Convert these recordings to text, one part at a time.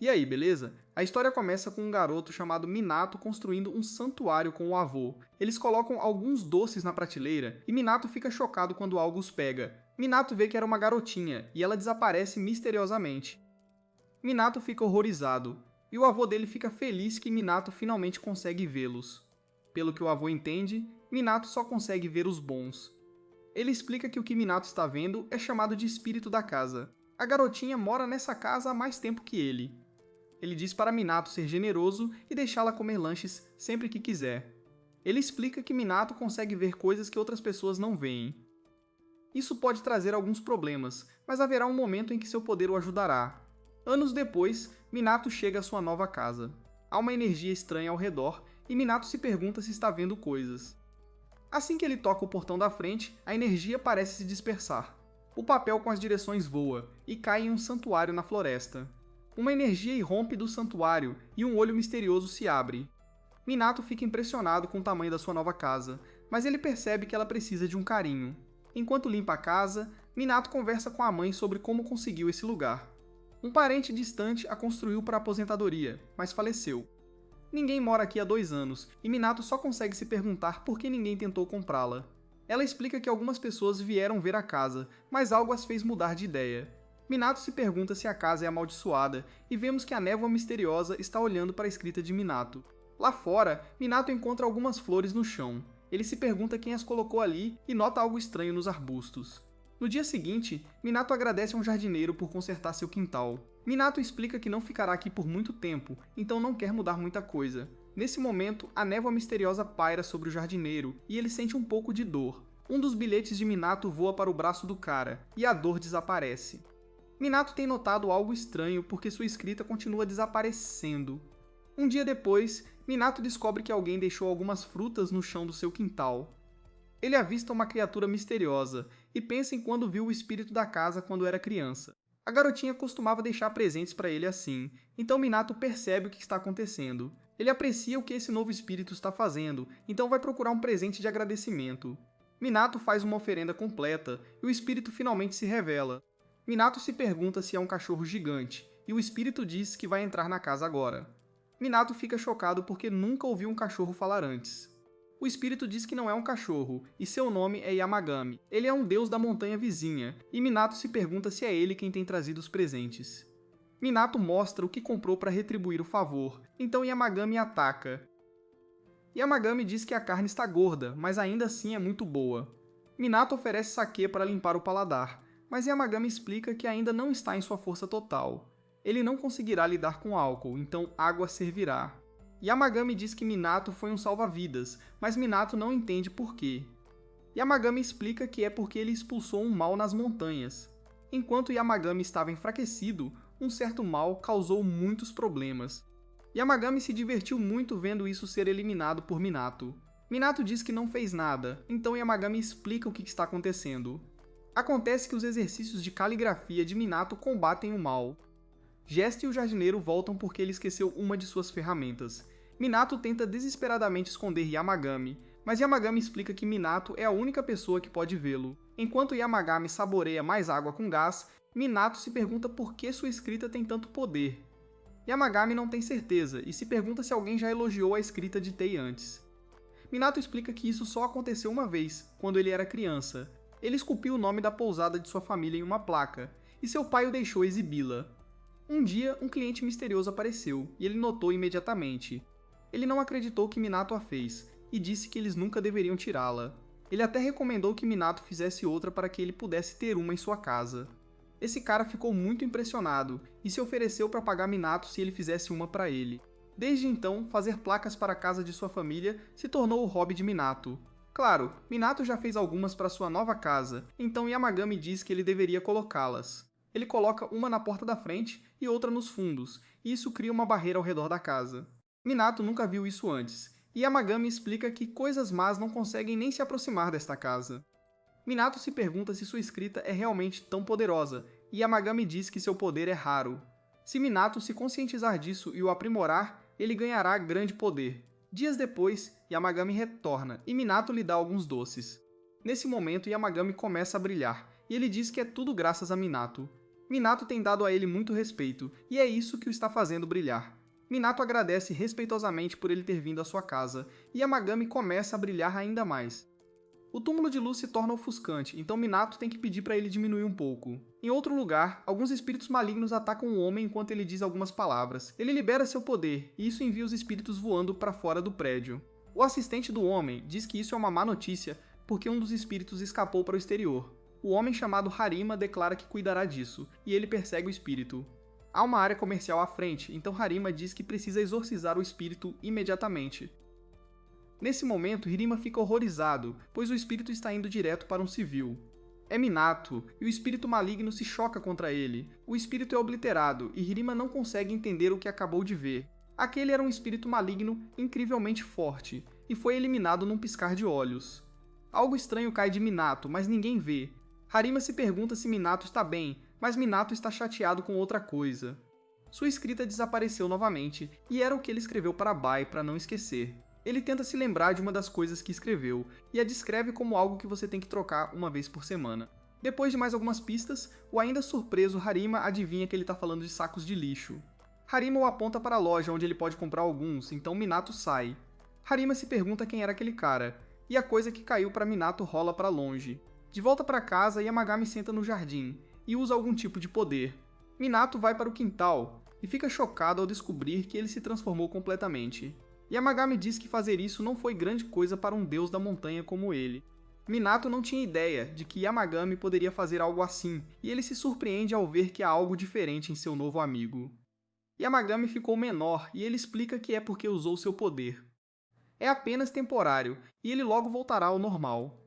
E aí, beleza? A história começa com um garoto chamado Minato construindo um santuário com o avô. Eles colocam alguns doces na prateleira e Minato fica chocado quando algo os pega. Minato vê que era uma garotinha e ela desaparece misteriosamente. Minato fica horrorizado e o avô dele fica feliz que Minato finalmente consegue vê-los. Pelo que o avô entende, Minato só consegue ver os bons. Ele explica que o que Minato está vendo é chamado de espírito da casa. A garotinha mora nessa casa há mais tempo que ele. Ele diz para Minato ser generoso e deixá-la comer lanches sempre que quiser. Ele explica que Minato consegue ver coisas que outras pessoas não veem. Isso pode trazer alguns problemas, mas haverá um momento em que seu poder o ajudará. Anos depois, Minato chega à sua nova casa. Há uma energia estranha ao redor e Minato se pergunta se está vendo coisas. Assim que ele toca o portão da frente, a energia parece se dispersar. O papel com as direções voa e cai em um santuário na floresta. Uma energia irrompe do santuário e um olho misterioso se abre. Minato fica impressionado com o tamanho da sua nova casa, mas ele percebe que ela precisa de um carinho. Enquanto limpa a casa, Minato conversa com a mãe sobre como conseguiu esse lugar. Um parente distante a construiu para a aposentadoria, mas faleceu. Ninguém mora aqui há 2 anos, e Minato só consegue se perguntar por que ninguém tentou comprá-la. Ela explica que algumas pessoas vieram ver a casa, mas algo as fez mudar de ideia. Minato se pergunta se a casa é amaldiçoada, e vemos que a névoa misteriosa está olhando para a escrita de Minato. Lá fora, Minato encontra algumas flores no chão. Ele se pergunta quem as colocou ali e nota algo estranho nos arbustos. No dia seguinte, Minato agradece a um jardineiro por consertar seu quintal. Minato explica que não ficará aqui por muito tempo, então não quer mudar muita coisa. Nesse momento, a névoa misteriosa paira sobre o jardineiro e ele sente um pouco de dor. Um dos bilhetes de Minato voa para o braço do cara, e a dor desaparece. Minato tem notado algo estranho porque sua escrita continua desaparecendo. Um dia depois, Minato descobre que alguém deixou algumas frutas no chão do seu quintal. Ele avista uma criatura misteriosa e pensa em quando viu o espírito da casa quando era criança. A garotinha costumava deixar presentes para ele assim, então Minato percebe o que está acontecendo. Ele aprecia o que esse novo espírito está fazendo, então vai procurar um presente de agradecimento. Minato faz uma oferenda completa e o espírito finalmente se revela. Minato se pergunta se é um cachorro gigante, e o espírito diz que vai entrar na casa agora. Minato fica chocado porque nunca ouviu um cachorro falar antes. O espírito diz que não é um cachorro, e seu nome é Yamagami. Ele é um deus da montanha vizinha, e Minato se pergunta se é ele quem tem trazido os presentes. Minato mostra o que comprou para retribuir o favor, então Yamagami ataca. Yamagami diz que a carne está gorda, mas ainda assim é muito boa. Minato oferece saquê para limpar o paladar, mas Yamagami explica que ainda não está em sua força total. Ele não conseguirá lidar com álcool, então água servirá. Yamagami diz que Minato foi um salva-vidas, mas Minato não entende por quê. Yamagami explica que é porque ele expulsou um mal nas montanhas. Enquanto Yamagami estava enfraquecido, um certo mal causou muitos problemas. Yamagami se divertiu muito vendo isso ser eliminado por Minato. Minato diz que não fez nada, então Yamagami explica o que está acontecendo. Acontece que os exercícios de caligrafia de Minato combatem o mal. Gesta e o jardineiro voltam porque ele esqueceu uma de suas ferramentas. Minato tenta desesperadamente esconder Yamagami, mas Yamagami explica que Minato é a única pessoa que pode vê-lo. Enquanto Yamagami saboreia mais água com gás, Minato se pergunta por que sua escrita tem tanto poder. Yamagami não tem certeza e se pergunta se alguém já elogiou a escrita de Tei antes. Minato explica que isso só aconteceu uma vez, quando ele era criança. Ele esculpiu o nome da pousada de sua família em uma placa, e seu pai o deixou exibi-la. Um dia, um cliente misterioso apareceu, e ele notou imediatamente. Ele não acreditou que Minato a fez, e disse que eles nunca deveriam tirá-la. Ele até recomendou que Minato fizesse outra para que ele pudesse ter uma em sua casa. Esse cara ficou muito impressionado, e se ofereceu para pagar Minato se ele fizesse uma para ele. Desde então, fazer placas para a casa de sua família se tornou o hobby de Minato. Claro, Minato já fez algumas para sua nova casa, então Yamagami diz que ele deveria colocá-las. Ele coloca uma na porta da frente e outra nos fundos, e isso cria uma barreira ao redor da casa. Minato nunca viu isso antes, e Yamagami explica que coisas más não conseguem nem se aproximar desta casa. Minato se pergunta se sua escrita é realmente tão poderosa, e Yamagami diz que seu poder é raro. Se Minato se conscientizar disso e o aprimorar, ele ganhará grande poder. Dias depois, Yamagami retorna, e Minato lhe dá alguns doces. Nesse momento, Yamagami começa a brilhar, e ele diz que é tudo graças a Minato. Minato tem dado a ele muito respeito, e é isso que o está fazendo brilhar. Minato agradece respeitosamente por ele ter vindo à sua casa, e Yamagami começa a brilhar ainda mais. O túmulo de luz se torna ofuscante, então Minato tem que pedir para ele diminuir um pouco. Em outro lugar, alguns espíritos malignos atacam o homem enquanto ele diz algumas palavras. Ele libera seu poder, e isso envia os espíritos voando para fora do prédio. O assistente do homem diz que isso é uma má notícia, porque um dos espíritos escapou para o exterior. O homem chamado Harima declara que cuidará disso, e ele persegue o espírito. Há uma área comercial à frente, então Harima diz que precisa exorcizar o espírito imediatamente. Nesse momento, Hirima fica horrorizado, pois o espírito está indo direto para um civil. É Minato, e o espírito maligno se choca contra ele. O espírito é obliterado, e Hirima não consegue entender o que acabou de ver. Aquele era um espírito maligno incrivelmente forte, e foi eliminado num piscar de olhos. Algo estranho cai de Minato, mas ninguém vê. Harima se pergunta se Minato está bem, mas Minato está chateado com outra coisa. Sua escrita desapareceu novamente, e era o que ele escreveu para Bai para não esquecer. Ele tenta se lembrar de uma das coisas que escreveu, e a descreve como algo que você tem que trocar uma vez por semana. Depois de mais algumas pistas, o ainda surpreso Harima adivinha que ele está falando de sacos de lixo. Harima o aponta para a loja onde ele pode comprar alguns, então Minato sai. Harima se pergunta quem era aquele cara, e a coisa que caiu para Minato rola para longe. De volta para casa, Yamagami senta no jardim, e usa algum tipo de poder. Minato vai para o quintal, e fica chocado ao descobrir que ele se transformou completamente. Yamagami diz que fazer isso não foi grande coisa para um deus da montanha como ele. Minato não tinha ideia de que Yamagami poderia fazer algo assim, e ele se surpreende ao ver que há algo diferente em seu novo amigo. Yamagami ficou menor e ele explica que é porque usou seu poder. É apenas temporário, e ele logo voltará ao normal.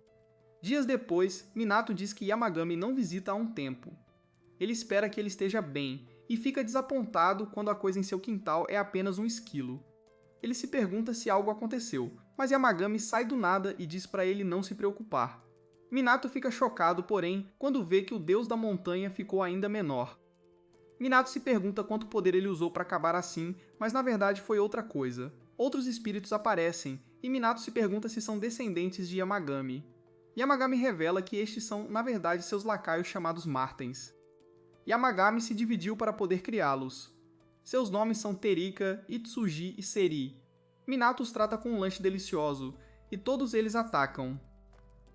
Dias depois, Minato diz que Yamagami não visita há um tempo. Ele espera que ele esteja bem, e fica desapontado quando a coisa em seu quintal é apenas um esquilo. Ele se pergunta se algo aconteceu, mas Yamagami sai do nada e diz para ele não se preocupar. Minato fica chocado, porém, quando vê que o deus da montanha ficou ainda menor. Minato se pergunta quanto poder ele usou para acabar assim, mas na verdade foi outra coisa. Outros espíritos aparecem, e Minato se pergunta se são descendentes de Yamagami. Yamagami revela que estes são, na verdade, seus lacaios chamados Martens. Yamagami se dividiu para poder criá-los. Seus nomes são Terika, Itsuji e Seri. Minato os trata com um lanche delicioso, e todos eles atacam.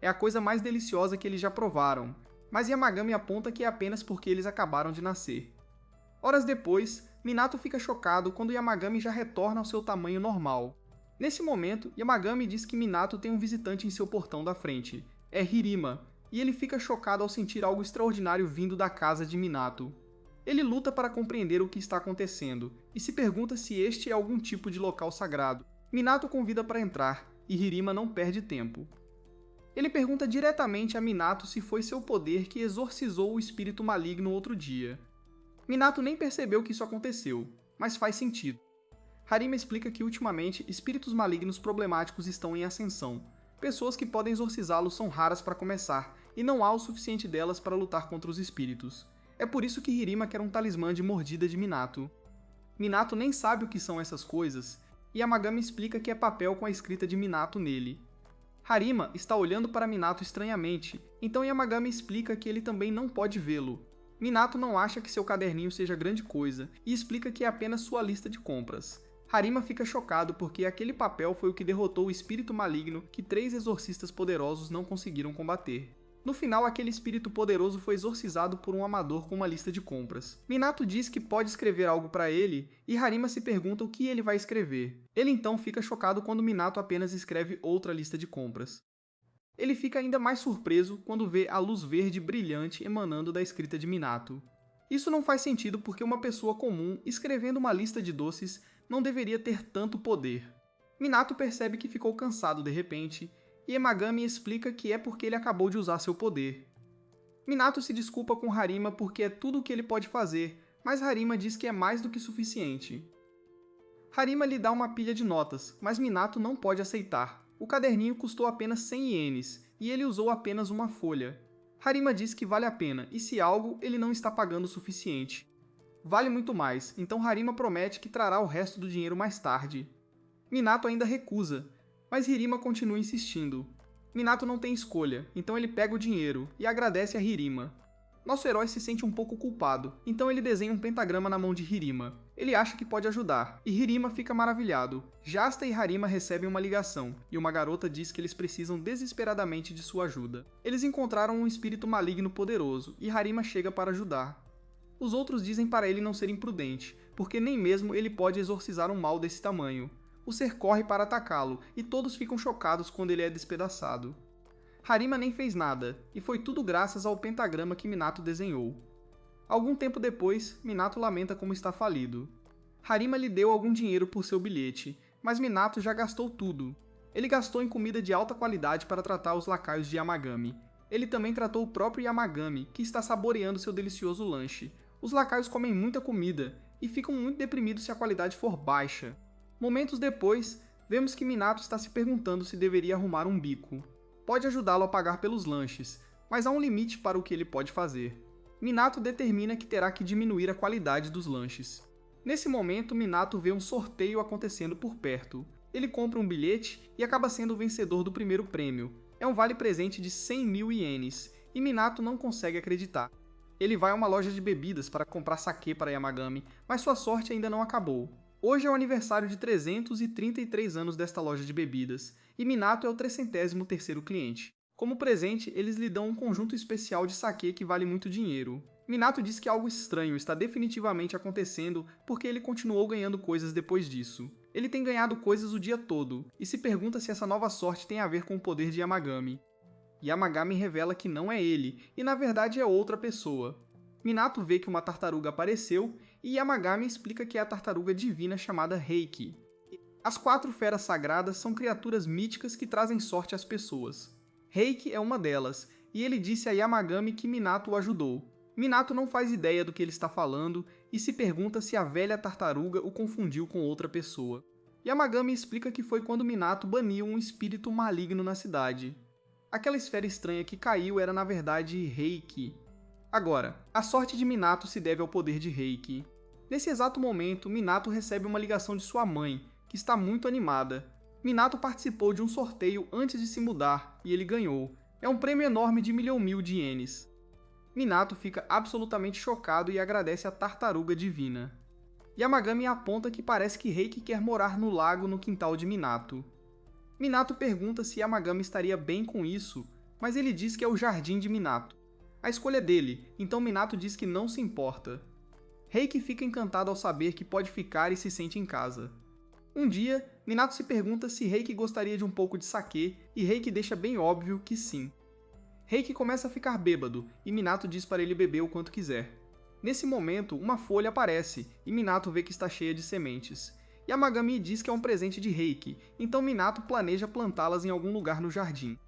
É a coisa mais deliciosa que eles já provaram, mas Yamagami aponta que é apenas porque eles acabaram de nascer. Horas depois, Minato fica chocado quando Yamagami já retorna ao seu tamanho normal. Nesse momento, Yamagami diz que Minato tem um visitante em seu portão da frente. É Hirima, e ele fica chocado ao sentir algo extraordinário vindo da casa de Minato. Ele luta para compreender o que está acontecendo, e se pergunta se este é algum tipo de local sagrado. Minato convida para entrar, e Hirima não perde tempo. Ele pergunta diretamente a Minato se foi seu poder que exorcizou o espírito maligno outro dia. Minato nem percebeu que isso aconteceu, mas faz sentido. Harima explica que ultimamente espíritos malignos problemáticos estão em ascensão. Pessoas que podem exorcizá-los são raras para começar, e não há o suficiente delas para lutar contra os espíritos. É por isso que Hirima quer um talismã de mordida de Minato. Minato nem sabe o que são essas coisas, e Yamagami explica que é papel com a escrita de Minato nele. Harima está olhando para Minato estranhamente, então Yamagami explica que ele também não pode vê-lo. Minato não acha que seu caderninho seja grande coisa, e explica que é apenas sua lista de compras. Harima fica chocado porque aquele papel foi o que derrotou o espírito maligno que 3 exorcistas poderosos não conseguiram combater. No final, aquele espírito poderoso foi exorcizado por um amador com uma lista de compras. Minato diz que pode escrever algo para ele, e Harima se pergunta o que ele vai escrever. Ele então fica chocado quando Minato apenas escreve outra lista de compras. Ele fica ainda mais surpreso quando vê a luz verde brilhante emanando da escrita de Minato. Isso não faz sentido porque uma pessoa comum, escrevendo uma lista de doces, não deveria ter tanto poder. Minato percebe que ficou cansado de repente, e Yamagami explica que é porque ele acabou de usar seu poder. Minato se desculpa com Harima porque é tudo o que ele pode fazer, mas Harima diz que é mais do que suficiente. Harima lhe dá uma pilha de notas, mas Minato não pode aceitar. O caderninho custou apenas 100 ienes, e ele usou apenas uma folha. Harima diz que vale a pena, e se algo, ele não está pagando o suficiente. Vale muito mais, então Harima promete que trará o resto do dinheiro mais tarde. Minato ainda recusa, mas Hirima continua insistindo. Minato não tem escolha, então ele pega o dinheiro e agradece a Hirima. Nosso herói se sente um pouco culpado, então ele desenha um pentagrama na mão de Hirima. Ele acha que pode ajudar, e Hirima fica maravilhado. Jasta e Harima recebem uma ligação, e uma garota diz que eles precisam desesperadamente de sua ajuda. Eles encontraram um espírito maligno poderoso, e Harima chega para ajudar. Os outros dizem para ele não ser imprudente, porque nem mesmo ele pode exorcizar um mal desse tamanho. O ser corre para atacá-lo, e todos ficam chocados quando ele é despedaçado. Harima nem fez nada, e foi tudo graças ao pentagrama que Minato desenhou. Algum tempo depois, Minato lamenta como está falido. Harima lhe deu algum dinheiro por seu bilhete, mas Minato já gastou tudo. Ele gastou em comida de alta qualidade para tratar os lacaios de Yamagami. Ele também tratou o próprio Yamagami, que está saboreando seu delicioso lanche. Os lacaios comem muita comida, e ficam muito deprimidos se a qualidade for baixa. Momentos depois, vemos que Minato está se perguntando se deveria arrumar um bico. Pode ajudá-lo a pagar pelos lanches, mas há um limite para o que ele pode fazer. Minato determina que terá que diminuir a qualidade dos lanches. Nesse momento, Minato vê um sorteio acontecendo por perto. Ele compra um bilhete e acaba sendo o vencedor do primeiro prêmio. É um vale-presente de 100.000 ienes, e Minato não consegue acreditar. Ele vai a uma loja de bebidas para comprar saquê para Yamagami, mas sua sorte ainda não acabou. Hoje é o aniversário de 333 anos desta loja de bebidas, e Minato é o 303º cliente. Como presente, eles lhe dão um conjunto especial de saquê que vale muito dinheiro. Minato diz que algo estranho está definitivamente acontecendo porque ele continuou ganhando coisas depois disso. Ele tem ganhado coisas o dia todo, e se pergunta se essa nova sorte tem a ver com o poder de Yamagami. Yamagami revela que não é ele, e na verdade é outra pessoa. Minato vê que uma tartaruga apareceu, e Yamagami explica que é a tartaruga divina chamada Reiki. As 4 feras sagradas são criaturas míticas que trazem sorte às pessoas. Reiki é uma delas, e ele disse a Yamagami que Minato o ajudou. Minato não faz ideia do que ele está falando, e se pergunta se a velha tartaruga o confundiu com outra pessoa. Yamagami explica que foi quando Minato baniu um espírito maligno na cidade. Aquela esfera estranha que caiu era na verdade Reiki. Agora, a sorte de Minato se deve ao poder de Reiki. Nesse exato momento, Minato recebe uma ligação de sua mãe, que está muito animada. Minato participou de um sorteio antes de se mudar, e ele ganhou. É um prêmio enorme de 1.000.000 de ienes. Minato fica absolutamente chocado e agradece a tartaruga divina. Yamagami aponta que parece que Reiki quer morar no lago no quintal de Minato. Minato pergunta se Yamagami estaria bem com isso, mas ele diz que é o jardim de Minato. A escolha é dele, então Minato diz que não se importa. Reiki fica encantado ao saber que pode ficar e se sente em casa. Um dia, Minato se pergunta se Reiki gostaria de um pouco de saquê, e Reiki deixa bem óbvio que sim. Reiki começa a ficar bêbado, e Minato diz para ele beber o quanto quiser. Nesse momento, uma folha aparece, e Minato vê que está cheia de sementes. Yamagami diz que é um presente de Reiki, então Minato planeja plantá-las em algum lugar no jardim.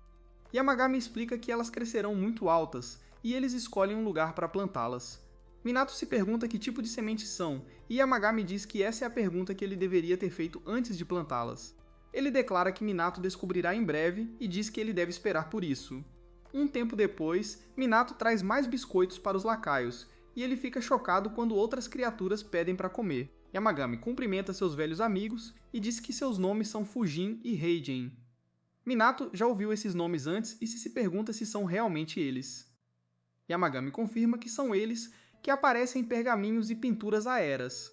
Yamagami explica que elas crescerão muito altas, e eles escolhem um lugar para plantá-las. Minato se pergunta que tipo de sementes são, e Yamagami diz que essa é a pergunta que ele deveria ter feito antes de plantá-las. Ele declara que Minato descobrirá em breve e diz que ele deve esperar por isso. Um tempo depois, Minato traz mais biscoitos para os lacaios, e ele fica chocado quando outras criaturas pedem para comer. Yamagami cumprimenta seus velhos amigos e diz que seus nomes são Fujin e Heijin. Minato já ouviu esses nomes antes e se pergunta se são realmente eles. Yamagami confirma que são eles, que aparecem em pergaminhos e pinturas há eras.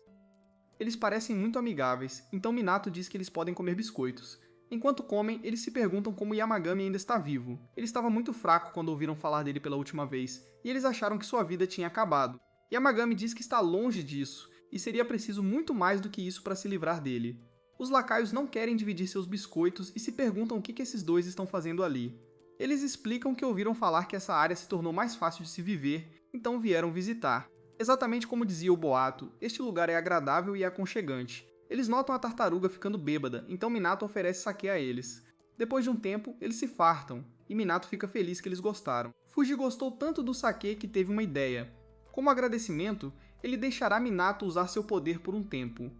Eles parecem muito amigáveis, então Minato diz que eles podem comer biscoitos. Enquanto comem, eles se perguntam como Yamagami ainda está vivo. Ele estava muito fraco quando ouviram falar dele pela última vez, e eles acharam que sua vida tinha acabado. Yamagami diz que está longe disso, e seria preciso muito mais do que isso para se livrar dele. Os lacaios não querem dividir seus biscoitos e se perguntam o que esses dois estão fazendo ali. Eles explicam que ouviram falar que essa área se tornou mais fácil de se viver, então vieram visitar. Exatamente como dizia o boato, este lugar é agradável e aconchegante. Eles notam a tartaruga ficando bêbada, então Minato oferece saquê a eles. Depois de um tempo, eles se fartam, e Minato fica feliz que eles gostaram. Fuji gostou tanto do saquê que teve uma ideia. Como agradecimento, ele deixará Minato usar seu poder por um tempo.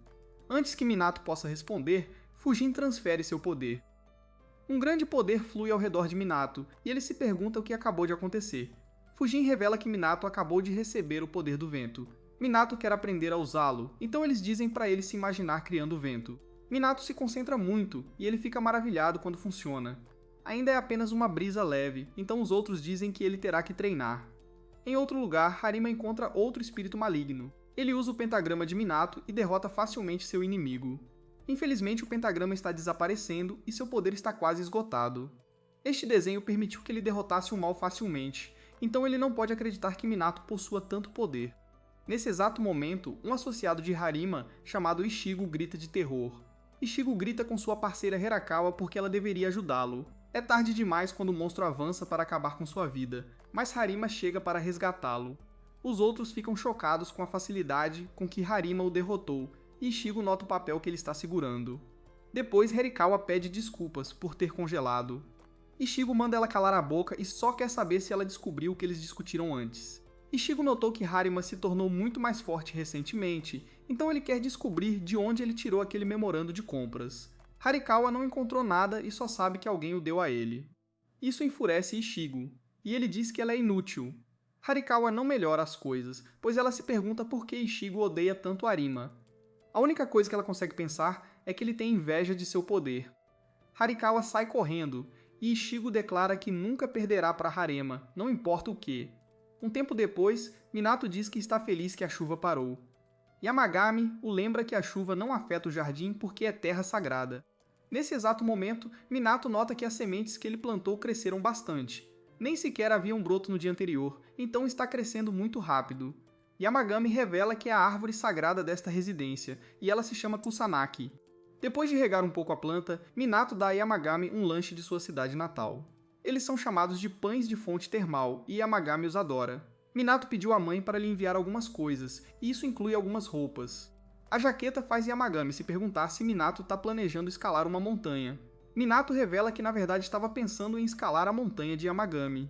Antes que Minato possa responder, Fujin transfere seu poder. Um grande poder flui ao redor de Minato, e ele se pergunta o que acabou de acontecer. Fujin revela que Minato acabou de receber o poder do vento. Minato quer aprender a usá-lo, então eles dizem para ele se imaginar criando o vento. Minato se concentra muito, e ele fica maravilhado quando funciona. Ainda é apenas uma brisa leve, então os outros dizem que ele terá que treinar. Em outro lugar, Harima encontra outro espírito maligno. Ele usa o pentagrama de Minato e derrota facilmente seu inimigo. Infelizmente, o pentagrama está desaparecendo e seu poder está quase esgotado. Este desenho permitiu que ele derrotasse o mal facilmente, então ele não pode acreditar que Minato possua tanto poder. Nesse exato momento, um associado de Harima, chamado Ichigo, grita de terror. Ichigo grita com sua parceira Hirakawa porque ela deveria ajudá-lo. É tarde demais quando o monstro avança para acabar com sua vida, mas Harima chega para resgatá-lo. Os outros ficam chocados com a facilidade com que Harima o derrotou, e Ichigo nota o papel que ele está segurando. Depois, Hirakawa pede desculpas por ter congelado. Ichigo manda ela calar a boca e só quer saber se ela descobriu o que eles discutiram antes. Ichigo notou que Harima se tornou muito mais forte recentemente, então ele quer descobrir de onde ele tirou aquele memorando de compras. Hirakawa não encontrou nada e só sabe que alguém o deu a ele. Isso enfurece Ichigo, e ele diz que ela é inútil. Hirakawa não melhora as coisas, pois ela se pergunta por que Ichigo odeia tanto Harima. A única coisa que ela consegue pensar é que ele tem inveja de seu poder. Hirakawa sai correndo, e Ichigo declara que nunca perderá para Harima, não importa o que. Um tempo depois, Minato diz que está feliz que a chuva parou. Yamagami o lembra que a chuva não afeta o jardim porque é terra sagrada. Nesse exato momento, Minato nota que as sementes que ele plantou cresceram bastante. Nem sequer havia um broto no dia anterior, então está crescendo muito rápido. Yamagami revela que é a árvore sagrada desta residência, e ela se chama Kusanagi. Depois de regar um pouco a planta, Minato dá a Yamagami um lanche de sua cidade natal. Eles são chamados de pães de fonte termal, e Yamagami os adora. Minato pediu à mãe para lhe enviar algumas coisas, e isso inclui algumas roupas. A jaqueta faz Yamagami se perguntar se Minato está planejando escalar uma montanha. Minato revela que na verdade estava pensando em escalar a montanha de Yamagami.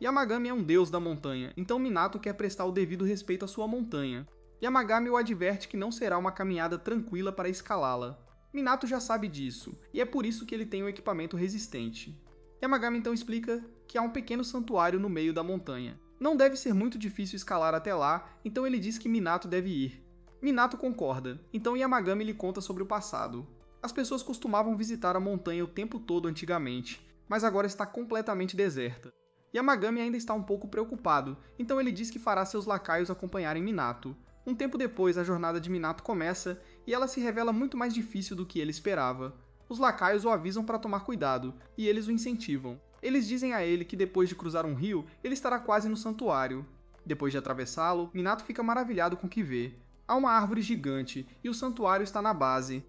Yamagami é um deus da montanha, então Minato quer prestar o devido respeito à sua montanha. Yamagami o adverte que não será uma caminhada tranquila para escalá-la. Minato já sabe disso, e é por isso que ele tem um equipamento resistente. Yamagami então explica que há um pequeno santuário no meio da montanha. Não deve ser muito difícil escalar até lá, então ele diz que Minato deve ir. Minato concorda, então Yamagami lhe conta sobre o passado. As pessoas costumavam visitar a montanha o tempo todo antigamente, mas agora está completamente deserta. Yamagami ainda está um pouco preocupado, então ele diz que fará seus lacaios acompanharem Minato. Um tempo depois, a jornada de Minato começa, e ela se revela muito mais difícil do que ele esperava. Os lacaios o avisam para tomar cuidado, e eles o incentivam. Eles dizem a ele que depois de cruzar um rio, ele estará quase no santuário. Depois de atravessá-lo, Minato fica maravilhado com o que vê. Há uma árvore gigante, e o santuário está na base.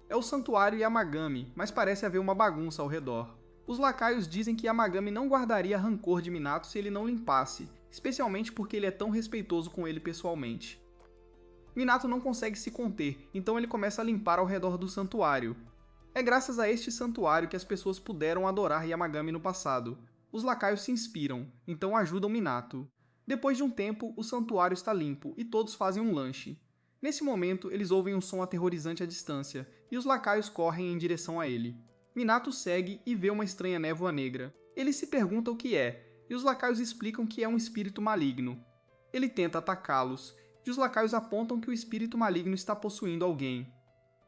É o santuário Yamagami, mas parece haver uma bagunça ao redor. Os lacaios dizem que Yamagami não guardaria rancor de Minato se ele não limpasse, especialmente porque ele é tão respeitoso com ele pessoalmente. Minato não consegue se conter, então ele começa a limpar ao redor do santuário. É graças a este santuário que as pessoas puderam adorar Yamagami no passado. Os lacaios se inspiram, então ajudam Minato. Depois de um tempo, o santuário está limpo e todos fazem um lanche. Nesse momento, eles ouvem um som aterrorizante à distância, e os lacaios correm em direção a ele. Minato segue e vê uma estranha névoa negra. Ele se pergunta o que é, e os lacaios explicam que é um espírito maligno. Ele tenta atacá-los, e os lacaios apontam que o espírito maligno está possuindo alguém.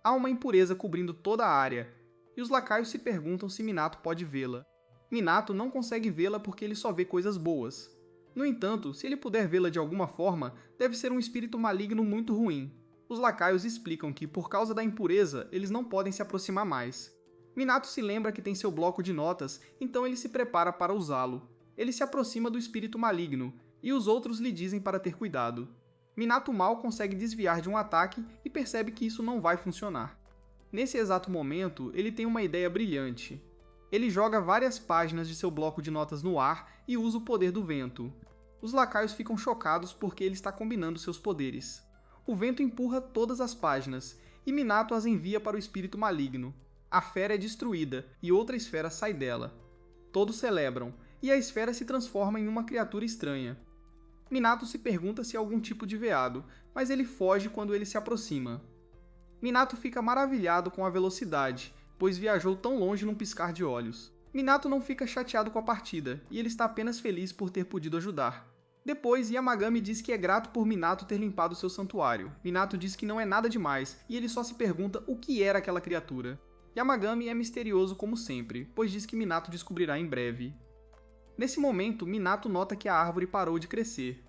Há uma impureza cobrindo toda a área, e os lacaios se perguntam se Minato pode vê-la. Minato não consegue vê-la porque ele só vê coisas boas. No entanto, se ele puder vê-la de alguma forma, deve ser um espírito maligno muito ruim. Os lacaios explicam que, por causa da impureza, eles não podem se aproximar mais. Minato se lembra que tem seu bloco de notas, então ele se prepara para usá-lo. Ele se aproxima do espírito maligno, e os outros lhe dizem para ter cuidado. Minato mal consegue desviar de um ataque e percebe que isso não vai funcionar. Nesse exato momento, ele tem uma ideia brilhante. Ele joga várias páginas de seu bloco de notas no ar e usa o poder do vento. Os lacaios ficam chocados porque ele está combinando seus poderes. O vento empurra todas as páginas, e Minato as envia para o espírito maligno. A fera é destruída, e outra esfera sai dela. Todos celebram, e a esfera se transforma em uma criatura estranha. Minato se pergunta se é algum tipo de veado, mas ele foge quando ele se aproxima. Minato fica maravilhado com a velocidade, pois viajou tão longe num piscar de olhos. Minato não fica chateado com a partida, e ele está apenas feliz por ter podido ajudar. Depois, Yamagami diz que é grato por Minato ter limpado seu santuário. Minato diz que não é nada demais, e ele só se pergunta o que era aquela criatura. Yamagami é misterioso como sempre, pois diz que Minato descobrirá em breve. Nesse momento, Minato nota que a árvore parou de crescer.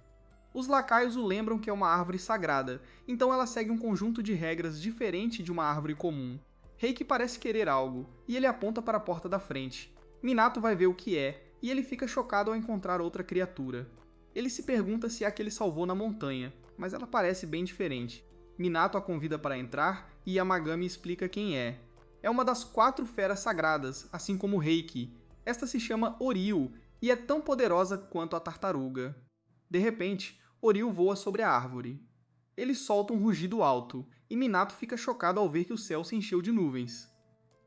Os lacaios o lembram que é uma árvore sagrada, então ela segue um conjunto de regras diferente de uma árvore comum. Reiki parece querer algo, e ele aponta para a porta da frente. Minato vai ver o que é, e ele fica chocado ao encontrar outra criatura. Ele se pergunta se é a que ele salvou na montanha, mas ela parece bem diferente. Minato a convida para entrar, e Yamagami explica quem é. É uma das 4 feras sagradas, assim como Reiki. Esta se chama Oryu, e é tão poderosa quanto a tartaruga. De repente, Oryu voa sobre a árvore. Ele solta um rugido alto, e Minato fica chocado ao ver que o céu se encheu de nuvens.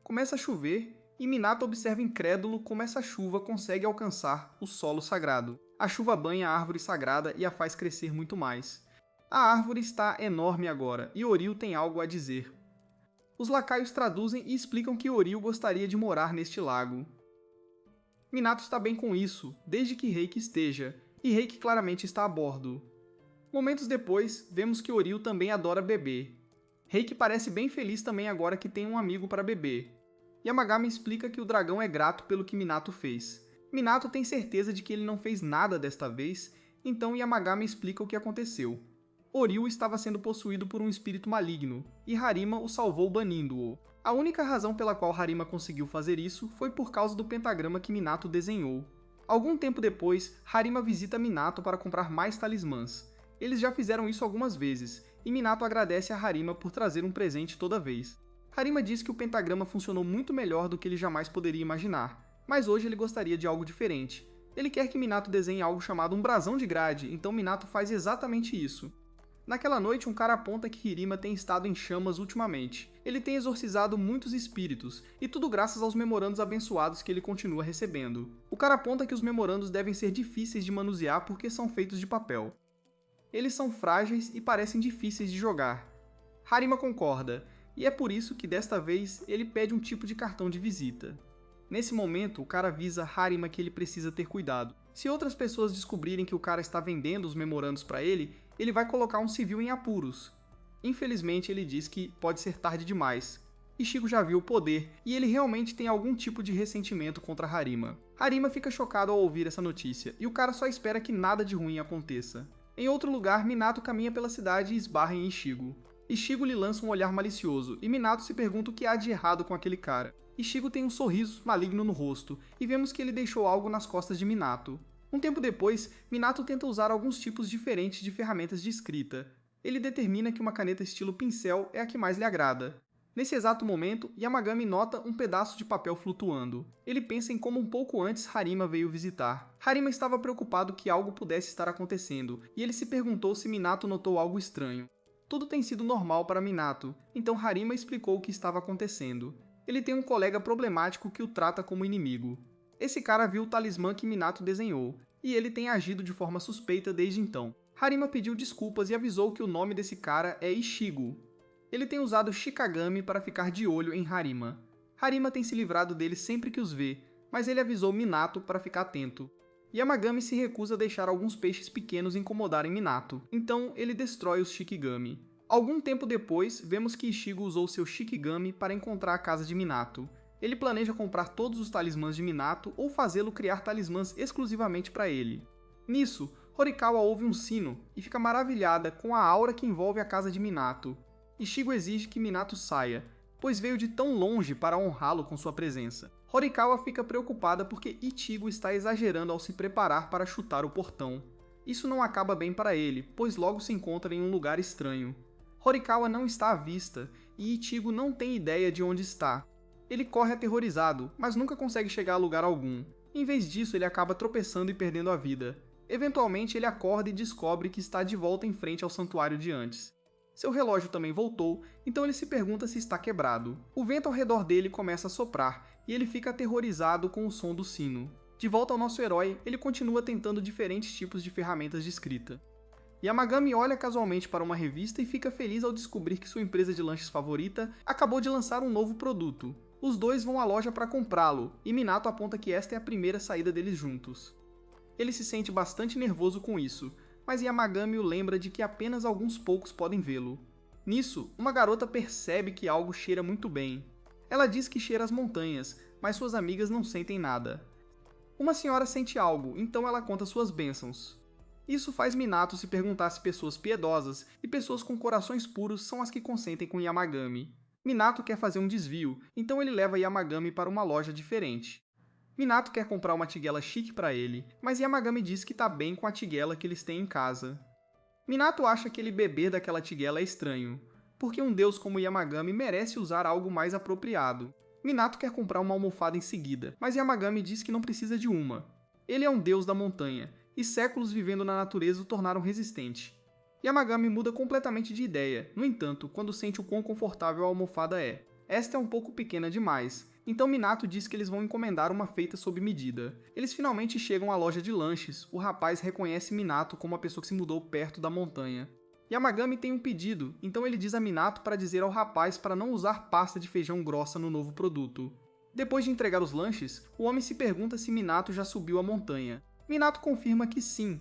Começa a chover, e Minato observa incrédulo como essa chuva consegue alcançar o solo sagrado. A chuva banha a árvore sagrada e a faz crescer muito mais. A árvore está enorme agora, e Oryu tem algo a dizer. Os lacaios traduzem e explicam que Oryu gostaria de morar neste lago. Minato está bem com isso, desde que Reiki esteja, e Reiki claramente está a bordo. Momentos depois, vemos que Oryu também adora beber. Reiki parece bem feliz também agora que tem um amigo para beber. Yamagami explica que o dragão é grato pelo que Minato fez. Minato tem certeza de que ele não fez nada desta vez, então Yamagami explica o que aconteceu. Oryu estava sendo possuído por um espírito maligno, e Harima o salvou banindo-o. A única razão pela qual Harima conseguiu fazer isso foi por causa do pentagrama que Minato desenhou. Algum tempo depois, Harima visita Minato para comprar mais talismãs. Eles já fizeram isso algumas vezes, e Minato agradece a Harima por trazer um presente toda vez. Harima diz que o pentagrama funcionou muito melhor do que ele jamais poderia imaginar, mas hoje ele gostaria de algo diferente. Ele quer que Minato desenhe algo chamado um brasão de grade, então Minato faz exatamente isso. Naquela noite, um cara aponta que Hirima tem estado em chamas ultimamente. Ele tem exorcizado muitos espíritos, e tudo graças aos memorandos abençoados que ele continua recebendo. O cara aponta que os memorandos devem ser difíceis de manusear porque são feitos de papel. Eles são frágeis e parecem difíceis de jogar. Harima concorda, e é por isso que desta vez ele pede um tipo de cartão de visita. Nesse momento, o cara avisa Harima que ele precisa ter cuidado. Se outras pessoas descobrirem que o cara está vendendo os memorandos para ele vai colocar um civil em apuros. Infelizmente, ele diz que pode ser tarde demais. Ichigo já viu o poder, e ele realmente tem algum tipo de ressentimento contra Harima. Harima fica chocado ao ouvir essa notícia, e o cara só espera que nada de ruim aconteça. Em outro lugar, Minato caminha pela cidade e esbarra em Ichigo. Ichigo lhe lança um olhar malicioso, e Minato se pergunta o que há de errado com aquele cara. Ichigo tem um sorriso maligno no rosto, e vemos que ele deixou algo nas costas de Minato. Um tempo depois, Minato tenta usar alguns tipos diferentes de ferramentas de escrita. Ele determina que uma caneta estilo pincel é a que mais lhe agrada. Nesse exato momento, Yamagami nota um pedaço de papel flutuando. Ele pensa em como um pouco antes Harima veio visitar. Harima estava preocupado que algo pudesse estar acontecendo, e ele se perguntou se Minato notou algo estranho. Tudo tem sido normal para Minato, então Harima explicou o que estava acontecendo. Ele tem um colega problemático que o trata como inimigo. Esse cara viu o talismã que Minato desenhou, e ele tem agido de forma suspeita desde então. Harima pediu desculpas e avisou que o nome desse cara é Ichigo. Ele tem usado Shikagami para ficar de olho em Harima. Harima tem se livrado dele sempre que os vê, mas ele avisou Minato para ficar atento. Yamagami se recusa a deixar alguns peixes pequenos incomodarem Minato, então ele destrói os Shikigami. Algum tempo depois, vemos que Ichigo usou seu Shikigami para encontrar a casa de Minato. Ele planeja comprar todos os talismãs de Minato ou fazê-lo criar talismãs exclusivamente para ele. Nisso, Horikawa ouve um sino e fica maravilhada com a aura que envolve a casa de Minato. Ichigo exige que Minato saia, pois veio de tão longe para honrá-lo com sua presença. Horikawa fica preocupada porque Ichigo está exagerando ao se preparar para chutar o portão. Isso não acaba bem para ele, pois logo se encontra em um lugar estranho. Horikawa não está à vista, e Ichigo não tem ideia de onde está. Ele corre aterrorizado, mas nunca consegue chegar a lugar algum. Em vez disso, ele acaba tropeçando e perdendo a vida. Eventualmente, ele acorda e descobre que está de volta em frente ao santuário de antes. Seu relógio também voltou, então ele se pergunta se está quebrado. O vento ao redor dele começa a soprar, e ele fica aterrorizado com o som do sino. De volta ao nosso herói, ele continua tentando diferentes tipos de ferramentas de escrita. Yamagami olha casualmente para uma revista e fica feliz ao descobrir que sua empresa de lanches favorita acabou de lançar um novo produto. Os dois vão à loja para comprá-lo, e Minato aponta que esta é a primeira saída deles juntos. Ele se sente bastante nervoso com isso, mas Yamagami o lembra de que apenas alguns poucos podem vê-lo. Nisso, uma garota percebe que algo cheira muito bem. Ela diz que cheira as montanhas, mas suas amigas não sentem nada. Uma senhora sente algo, então ela conta suas bênçãos. Isso faz Minato se perguntar se pessoas piedosas e pessoas com corações puros são as que consentem com Yamagami. Minato quer fazer um desvio, então ele leva Yamagami para uma loja diferente. Minato quer comprar uma tigela chique para ele, mas Yamagami diz que tá bem com a tigela que eles têm em casa. Minato acha que ele beber daquela tigela é estranho, porque um deus como Yamagami merece usar algo mais apropriado. Minato quer comprar uma almofada em seguida, mas Yamagami diz que não precisa de uma. Ele é um deus da montanha, e séculos vivendo na natureza o tornaram resistente. Yamagami muda completamente de ideia, no entanto, quando sente o quão confortável a almofada é. Esta é um pouco pequena demais, então Minato diz que eles vão encomendar uma feita sob medida. Eles finalmente chegam à loja de lanches, o rapaz reconhece Minato como a pessoa que se mudou perto da montanha. Yamagami tem um pedido, então ele diz a Minato para dizer ao rapaz para não usar pasta de feijão grossa no novo produto. Depois de entregar os lanches, o homem se pergunta se Minato já subiu a montanha. Minato confirma que sim,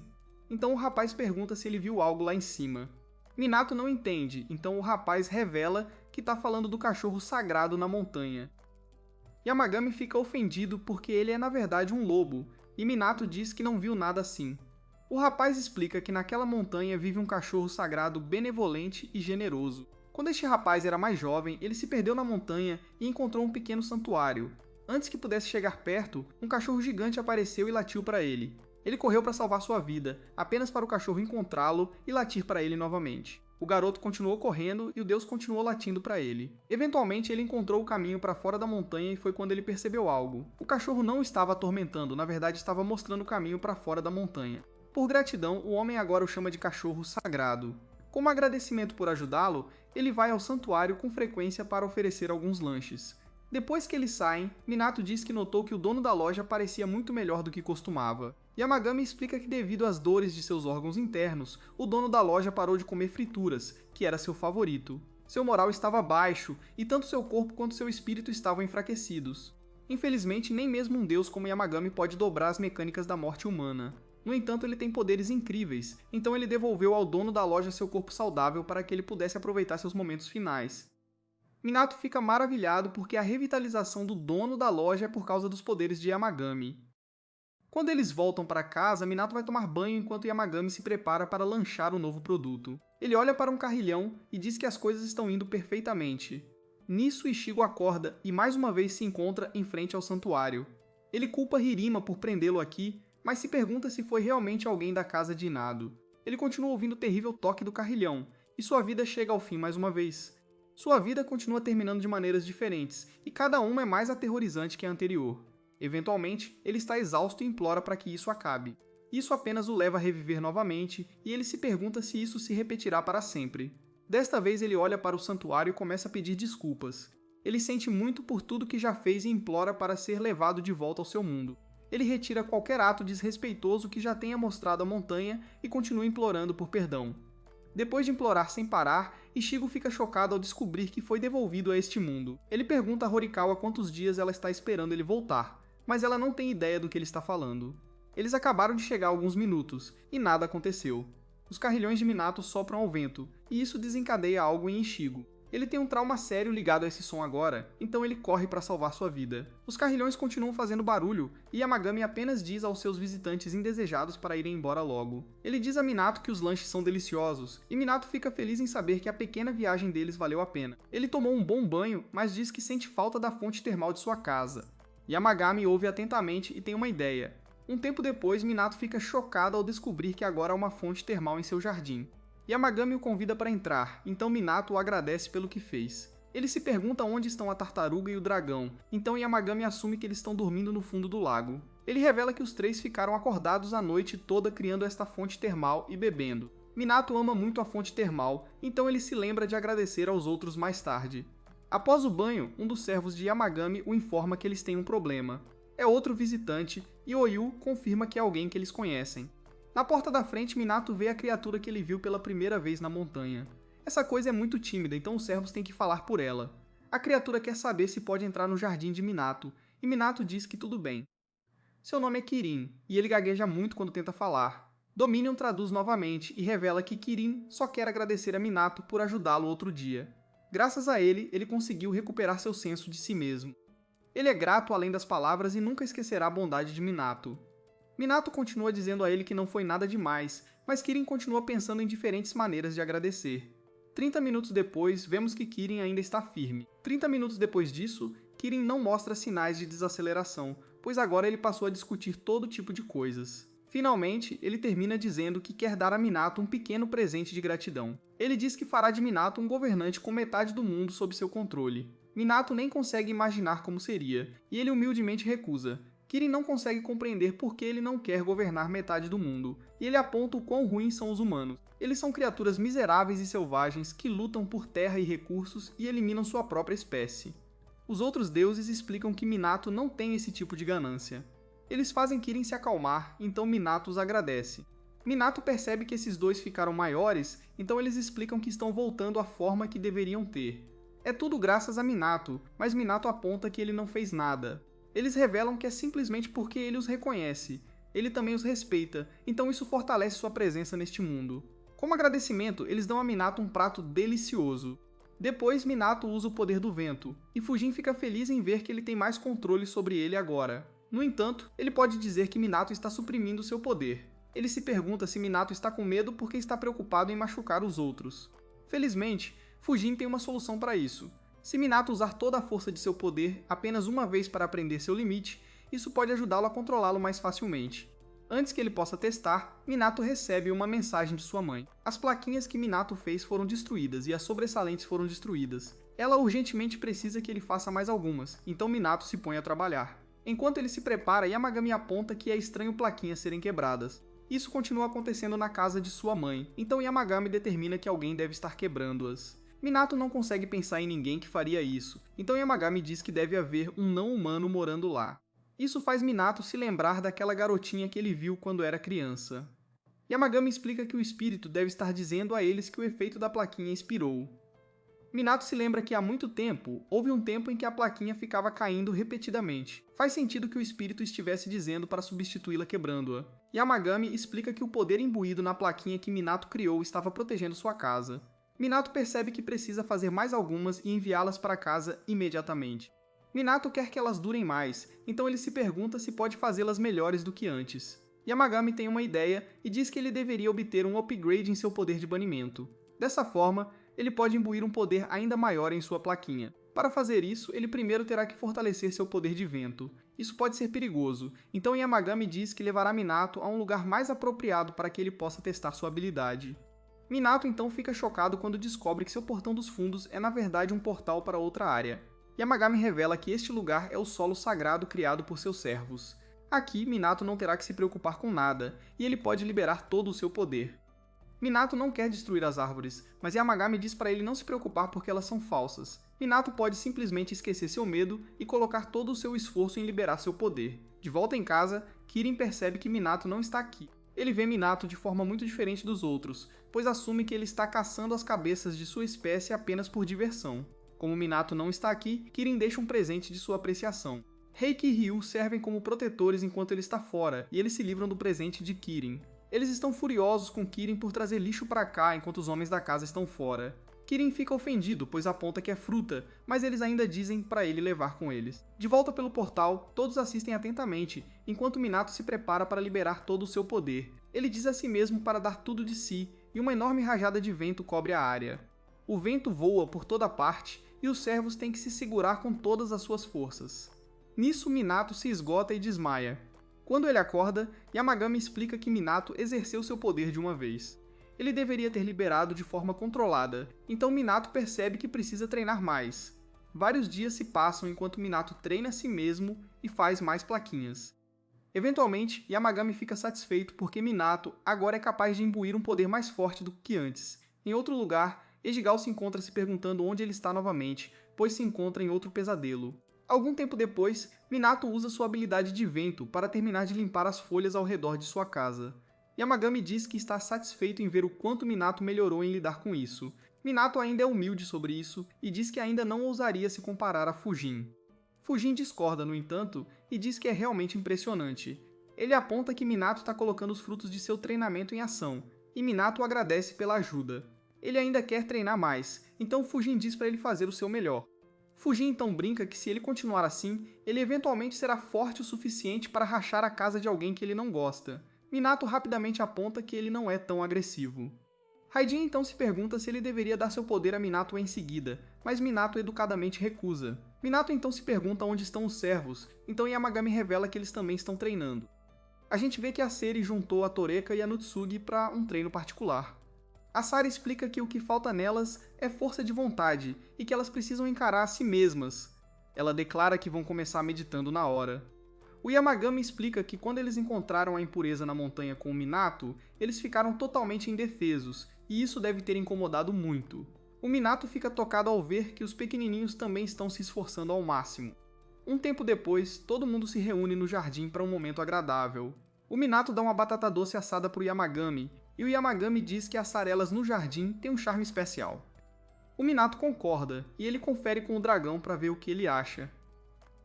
então o rapaz pergunta se ele viu algo lá em cima. Minato não entende, então o rapaz revela que está falando do cachorro sagrado na montanha. Yamagami fica ofendido porque ele é na verdade um lobo, e Minato diz que não viu nada assim. O rapaz explica que naquela montanha vive um cachorro sagrado benevolente e generoso. Quando este rapaz era mais jovem, ele se perdeu na montanha e encontrou um pequeno santuário. Antes que pudesse chegar perto, um cachorro gigante apareceu e latiu para ele. Ele correu para salvar sua vida, apenas para o cachorro encontrá-lo e latir para ele novamente. O garoto continuou correndo e o deus continuou latindo para ele. Eventualmente, ele encontrou o caminho para fora da montanha e foi quando ele percebeu algo. O cachorro não estava atormentando, na verdade estava mostrando o caminho para fora da montanha. Por gratidão, o homem agora o chama de cachorro sagrado. Como agradecimento por ajudá-lo, ele vai ao santuário com frequência para oferecer alguns lanches. Depois que eles saem, Minato diz que notou que o dono da loja parecia muito melhor do que costumava. Yamagami explica que devido às dores de seus órgãos internos, o dono da loja parou de comer frituras, que era seu favorito. Seu moral estava baixo, e tanto seu corpo quanto seu espírito estavam enfraquecidos. Infelizmente, nem mesmo um deus como Yamagami pode dobrar as mecânicas da morte humana. No entanto, ele tem poderes incríveis, então ele devolveu ao dono da loja seu corpo saudável para que ele pudesse aproveitar seus momentos finais. Minato fica maravilhado porque a revitalização do dono da loja é por causa dos poderes de Yamagami. Quando eles voltam para casa, Minato vai tomar banho enquanto Yamagami se prepara para lanchar o novo produto. Ele olha para um carrilhão e diz que as coisas estão indo perfeitamente. Nisso, Ichigo acorda e mais uma vez se encontra em frente ao santuário. Ele culpa Hirima por prendê-lo aqui, mas se pergunta se foi realmente alguém da casa de Inado. Ele continua ouvindo o terrível toque do carrilhão, e sua vida chega ao fim mais uma vez. Sua vida continua terminando de maneiras diferentes, e cada uma é mais aterrorizante que a anterior. Eventualmente, ele está exausto e implora para que isso acabe. Isso apenas o leva a reviver novamente, e ele se pergunta se isso se repetirá para sempre. Desta vez ele olha para o santuário e começa a pedir desculpas. Ele sente muito por tudo que já fez e implora para ser levado de volta ao seu mundo. Ele retira qualquer ato desrespeitoso que já tenha mostrado à montanha e continua implorando por perdão. Depois de implorar sem parar, Ichigo fica chocado ao descobrir que foi devolvido a este mundo. Ele pergunta a Horikawa quantos dias ela está esperando ele voltar, mas ela não tem ideia do que ele está falando. Eles acabaram de chegar há alguns minutos, e nada aconteceu. Os carrilhões de Minato sopram ao vento, e isso desencadeia algo em Ichigo. Ele tem um trauma sério ligado a esse som agora, então ele corre para salvar sua vida. Os carrilhões continuam fazendo barulho, e Yamagami apenas diz aos seus visitantes indesejados para irem embora logo. Ele diz a Minato que os lanches são deliciosos, e Minato fica feliz em saber que a pequena viagem deles valeu a pena. Ele tomou um bom banho, mas diz que sente falta da fonte termal de sua casa. Yamagami ouve atentamente e tem uma ideia. Um tempo depois, Minato fica chocado ao descobrir que agora há uma fonte termal em seu jardim. Yamagami o convida para entrar, então Minato o agradece pelo que fez. Ele se pergunta onde estão a tartaruga e o dragão, então Yamagami assume que eles estão dormindo no fundo do lago. Ele revela que os três ficaram acordados a noite toda criando esta fonte termal e bebendo. Minato ama muito a fonte termal, então ele se lembra de agradecer aos outros mais tarde. Após o banho, um dos servos de Yamagami o informa que eles têm um problema. É outro visitante, e Oyu confirma que é alguém que eles conhecem. Na porta da frente, Minato vê a criatura que ele viu pela primeira vez na montanha. Essa coisa é muito tímida, então os servos têm que falar por ela. A criatura quer saber se pode entrar no jardim de Minato, e Minato diz que tudo bem. Seu nome é Kirin, e ele gagueja muito quando tenta falar. Dominion traduz novamente e revela que Kirin só quer agradecer a Minato por ajudá-lo outro dia. Graças a ele, ele conseguiu recuperar seu senso de si mesmo. Ele é grato além das palavras e nunca esquecerá a bondade de Minato. Minato continua dizendo a ele que não foi nada demais, mas Kirin continua pensando em diferentes maneiras de agradecer. 30 minutos depois, vemos que Kirin ainda está firme. 30 minutos depois disso, Kirin não mostra sinais de desaceleração, pois agora ele passou a discutir todo tipo de coisas. Finalmente, ele termina dizendo que quer dar a Minato um pequeno presente de gratidão. Ele diz que fará de Minato um governante com metade do mundo sob seu controle. Minato nem consegue imaginar como seria, e ele humildemente recusa. Kirin não consegue compreender por que ele não quer governar metade do mundo, e ele aponta o quão ruins são os humanos. Eles são criaturas miseráveis e selvagens que lutam por terra e recursos e eliminam sua própria espécie. Os outros deuses explicam que Minato não tem esse tipo de ganância. Eles fazem Kirin se acalmar, então Minato os agradece. Minato percebe que esses dois ficaram maiores, então eles explicam que estão voltando à forma que deveriam ter. É tudo graças a Minato, mas Minato aponta que ele não fez nada. Eles revelam que é simplesmente porque ele os reconhece. Ele também os respeita, então isso fortalece sua presença neste mundo. Como agradecimento, eles dão a Minato um prato delicioso. Depois, Minato usa o poder do vento, e Fujin fica feliz em ver que ele tem mais controle sobre ele agora. No entanto, ele pode dizer que Minato está suprimindo seu poder. Ele se pergunta se Minato está com medo porque está preocupado em machucar os outros. Felizmente, Fujin tem uma solução para isso. Se Minato usar toda a força de seu poder apenas uma vez para aprender seu limite, isso pode ajudá-lo a controlá-lo mais facilmente. Antes que ele possa testar, Minato recebe uma mensagem de sua mãe. As plaquinhas que Minato fez foram destruídas e as sobressalentes foram destruídas. Ela urgentemente precisa que ele faça mais algumas, então Minato se põe a trabalhar. Enquanto ele se prepara, Yamagami aponta que é estranho plaquinhas serem quebradas. Isso continua acontecendo na casa de sua mãe, então Yamagami determina que alguém deve estar quebrando-as. Minato não consegue pensar em ninguém que faria isso, então Yamagami diz que deve haver um não-humano morando lá. Isso faz Minato se lembrar daquela garotinha que ele viu quando era criança. Yamagami explica que o espírito deve estar dizendo a eles que o efeito da plaquinha expirou. Minato se lembra que há muito tempo, houve um tempo em que a plaquinha ficava caindo repetidamente. Faz sentido que o espírito estivesse dizendo para substituí-la quebrando-a. Yamagami explica que o poder imbuído na plaquinha que Minato criou estava protegendo sua casa. Minato percebe que precisa fazer mais algumas e enviá-las para casa imediatamente. Minato quer que elas durem mais, então ele se pergunta se pode fazê-las melhores do que antes. Yamagami tem uma ideia e diz que ele deveria obter um upgrade em seu poder de banimento. Dessa forma, ele pode imbuir um poder ainda maior em sua plaquinha. Para fazer isso, ele primeiro terá que fortalecer seu poder de vento. Isso pode ser perigoso, então Yamagami diz que levará Minato a um lugar mais apropriado para que ele possa testar sua habilidade. Minato então fica chocado quando descobre que seu portão dos fundos é na verdade um portal para outra área. Yamagami revela que este lugar é o solo sagrado criado por seus servos. Aqui, Minato não terá que se preocupar com nada, e ele pode liberar todo o seu poder. Minato não quer destruir as árvores, mas Yamagami diz para ele não se preocupar porque elas são falsas. Minato pode simplesmente esquecer seu medo e colocar todo o seu esforço em liberar seu poder. De volta em casa, Kirin percebe que Minato não está aqui. Ele vê Minato de forma muito diferente dos outros, pois assume que ele está caçando as cabeças de sua espécie apenas por diversão. Como Minato não está aqui, Kirin deixa um presente de sua apreciação. Reiki e Ryu servem como protetores enquanto ele está fora, e eles se livram do presente de Kirin. Eles estão furiosos com Kirin por trazer lixo para cá enquanto os homens da casa estão fora. Kirin fica ofendido, pois aponta que é fruta, mas eles ainda dizem para ele levar com eles. De volta pelo portal, todos assistem atentamente, enquanto Minato se prepara para liberar todo o seu poder. Ele diz a si mesmo para dar tudo de si, e uma enorme rajada de vento cobre a área. O vento voa por toda parte, e os servos têm que se segurar com todas as suas forças. Nisso, Minato se esgota e desmaia. Quando ele acorda, Yamagami explica que Minato exerceu seu poder de uma vez. Ele deveria ter liberado de forma controlada, então Minato percebe que precisa treinar mais. Vários dias se passam enquanto Minato treina a si mesmo e faz mais plaquinhas. Eventualmente, Yamagami fica satisfeito porque Minato agora é capaz de imbuir um poder mais forte do que antes. Em outro lugar, Ejigal se encontra se perguntando onde ele está novamente, pois se encontra em outro pesadelo. Algum tempo depois, Minato usa sua habilidade de vento para terminar de limpar as folhas ao redor de sua casa. Yamagami diz que está satisfeito em ver o quanto Minato melhorou em lidar com isso. Minato ainda é humilde sobre isso e diz que ainda não ousaria se comparar a Fujin. Fujin discorda, no entanto, e diz que é realmente impressionante. Ele aponta que Minato está colocando os frutos de seu treinamento em ação, e Minato o agradece pela ajuda. Ele ainda quer treinar mais, então Fujin diz para ele fazer o seu melhor. Fujin então brinca que se ele continuar assim, ele eventualmente será forte o suficiente para rachar a casa de alguém que ele não gosta. Minato rapidamente aponta que ele não é tão agressivo. Raijin então se pergunta se ele deveria dar seu poder a Minato em seguida, mas Minato educadamente recusa. Minato então se pergunta onde estão os servos, então Yamagami revela que eles também estão treinando. A gente vê que a Seri juntou a Toreka e a Nutsugi para um treino particular. A Sari explica que o que falta nelas é força de vontade e que elas precisam encarar a si mesmas. Ela declara que vão começar meditando na hora. O Yamagami explica que quando eles encontraram a impureza na montanha com o Minato, eles ficaram totalmente indefesos, e isso deve ter incomodado muito. O Minato fica tocado ao ver que os pequenininhos também estão se esforçando ao máximo. Um tempo depois, todo mundo se reúne no jardim para um momento agradável. O Minato dá uma batata doce assada para o Yamagami, e o Yamagami diz que assar elas no jardim tem um charme especial. O Minato concorda, e ele confere com o dragão para ver o que ele acha.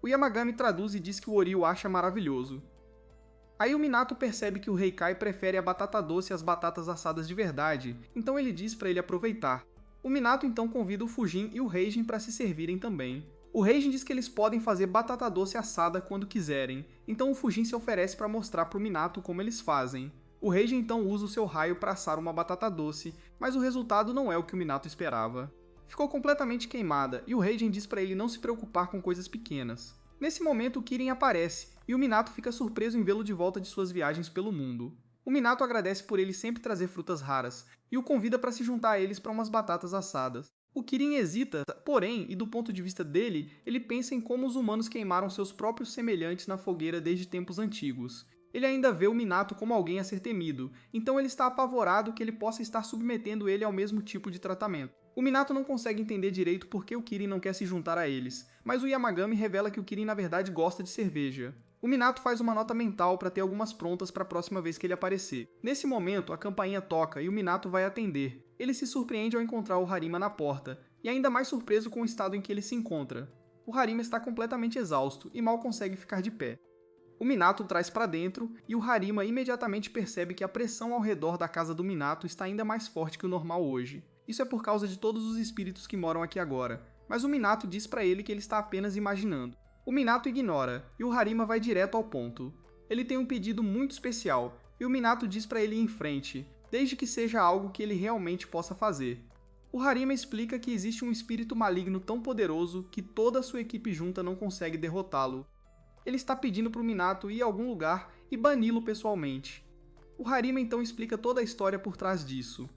O Yamagami traduz e diz que o Ori o acha maravilhoso. Aí o Minato percebe que o Heikai prefere a batata doce às batatas assadas de verdade, então ele diz para ele aproveitar. O Minato então convida o Fujin e o Heijin para se servirem também. O Heijin diz que eles podem fazer batata doce assada quando quiserem, então o Fujin se oferece para mostrar para o Minato como eles fazem. O Heijin então usa o seu raio para assar uma batata doce, mas o resultado não é o que o Minato esperava. Ficou completamente queimada, e o Heijin diz para ele não se preocupar com coisas pequenas. Nesse momento, o Kirin aparece, e o Minato fica surpreso em vê-lo de volta de suas viagens pelo mundo. O Minato agradece por ele sempre trazer frutas raras, e o convida para se juntar a eles para umas batatas assadas. O Kirin hesita, porém, e do ponto de vista dele, ele pensa em como os humanos queimaram seus próprios semelhantes na fogueira desde tempos antigos. Ele ainda vê o Minato como alguém a ser temido, então ele está apavorado que ele possa estar submetendo ele ao mesmo tipo de tratamento. O Minato não consegue entender direito por que o Kirin não quer se juntar a eles, mas o Yamagami revela que o Kirin na verdade gosta de cerveja. O Minato faz uma nota mental para ter algumas prontas para a próxima vez que ele aparecer. Nesse momento, a campainha toca e o Minato vai atender. Ele se surpreende ao encontrar o Harima na porta, e ainda mais surpreso com o estado em que ele se encontra. O Harima está completamente exausto e mal consegue ficar de pé. O Minato traz para dentro e o Harima imediatamente percebe que a pressão ao redor da casa do Minato está ainda mais forte que o normal hoje. Isso é por causa de todos os espíritos que moram aqui agora, mas o Minato diz para ele que ele está apenas imaginando. O Minato ignora, e o Harima vai direto ao ponto. Ele tem um pedido muito especial, e o Minato diz para ele ir em frente, desde que seja algo que ele realmente possa fazer. O Harima explica que existe um espírito maligno tão poderoso que toda a sua equipe junta não consegue derrotá-lo. Ele está pedindo para o Minato ir a algum lugar e bani-lo pessoalmente. O Harima então explica toda a história por trás disso.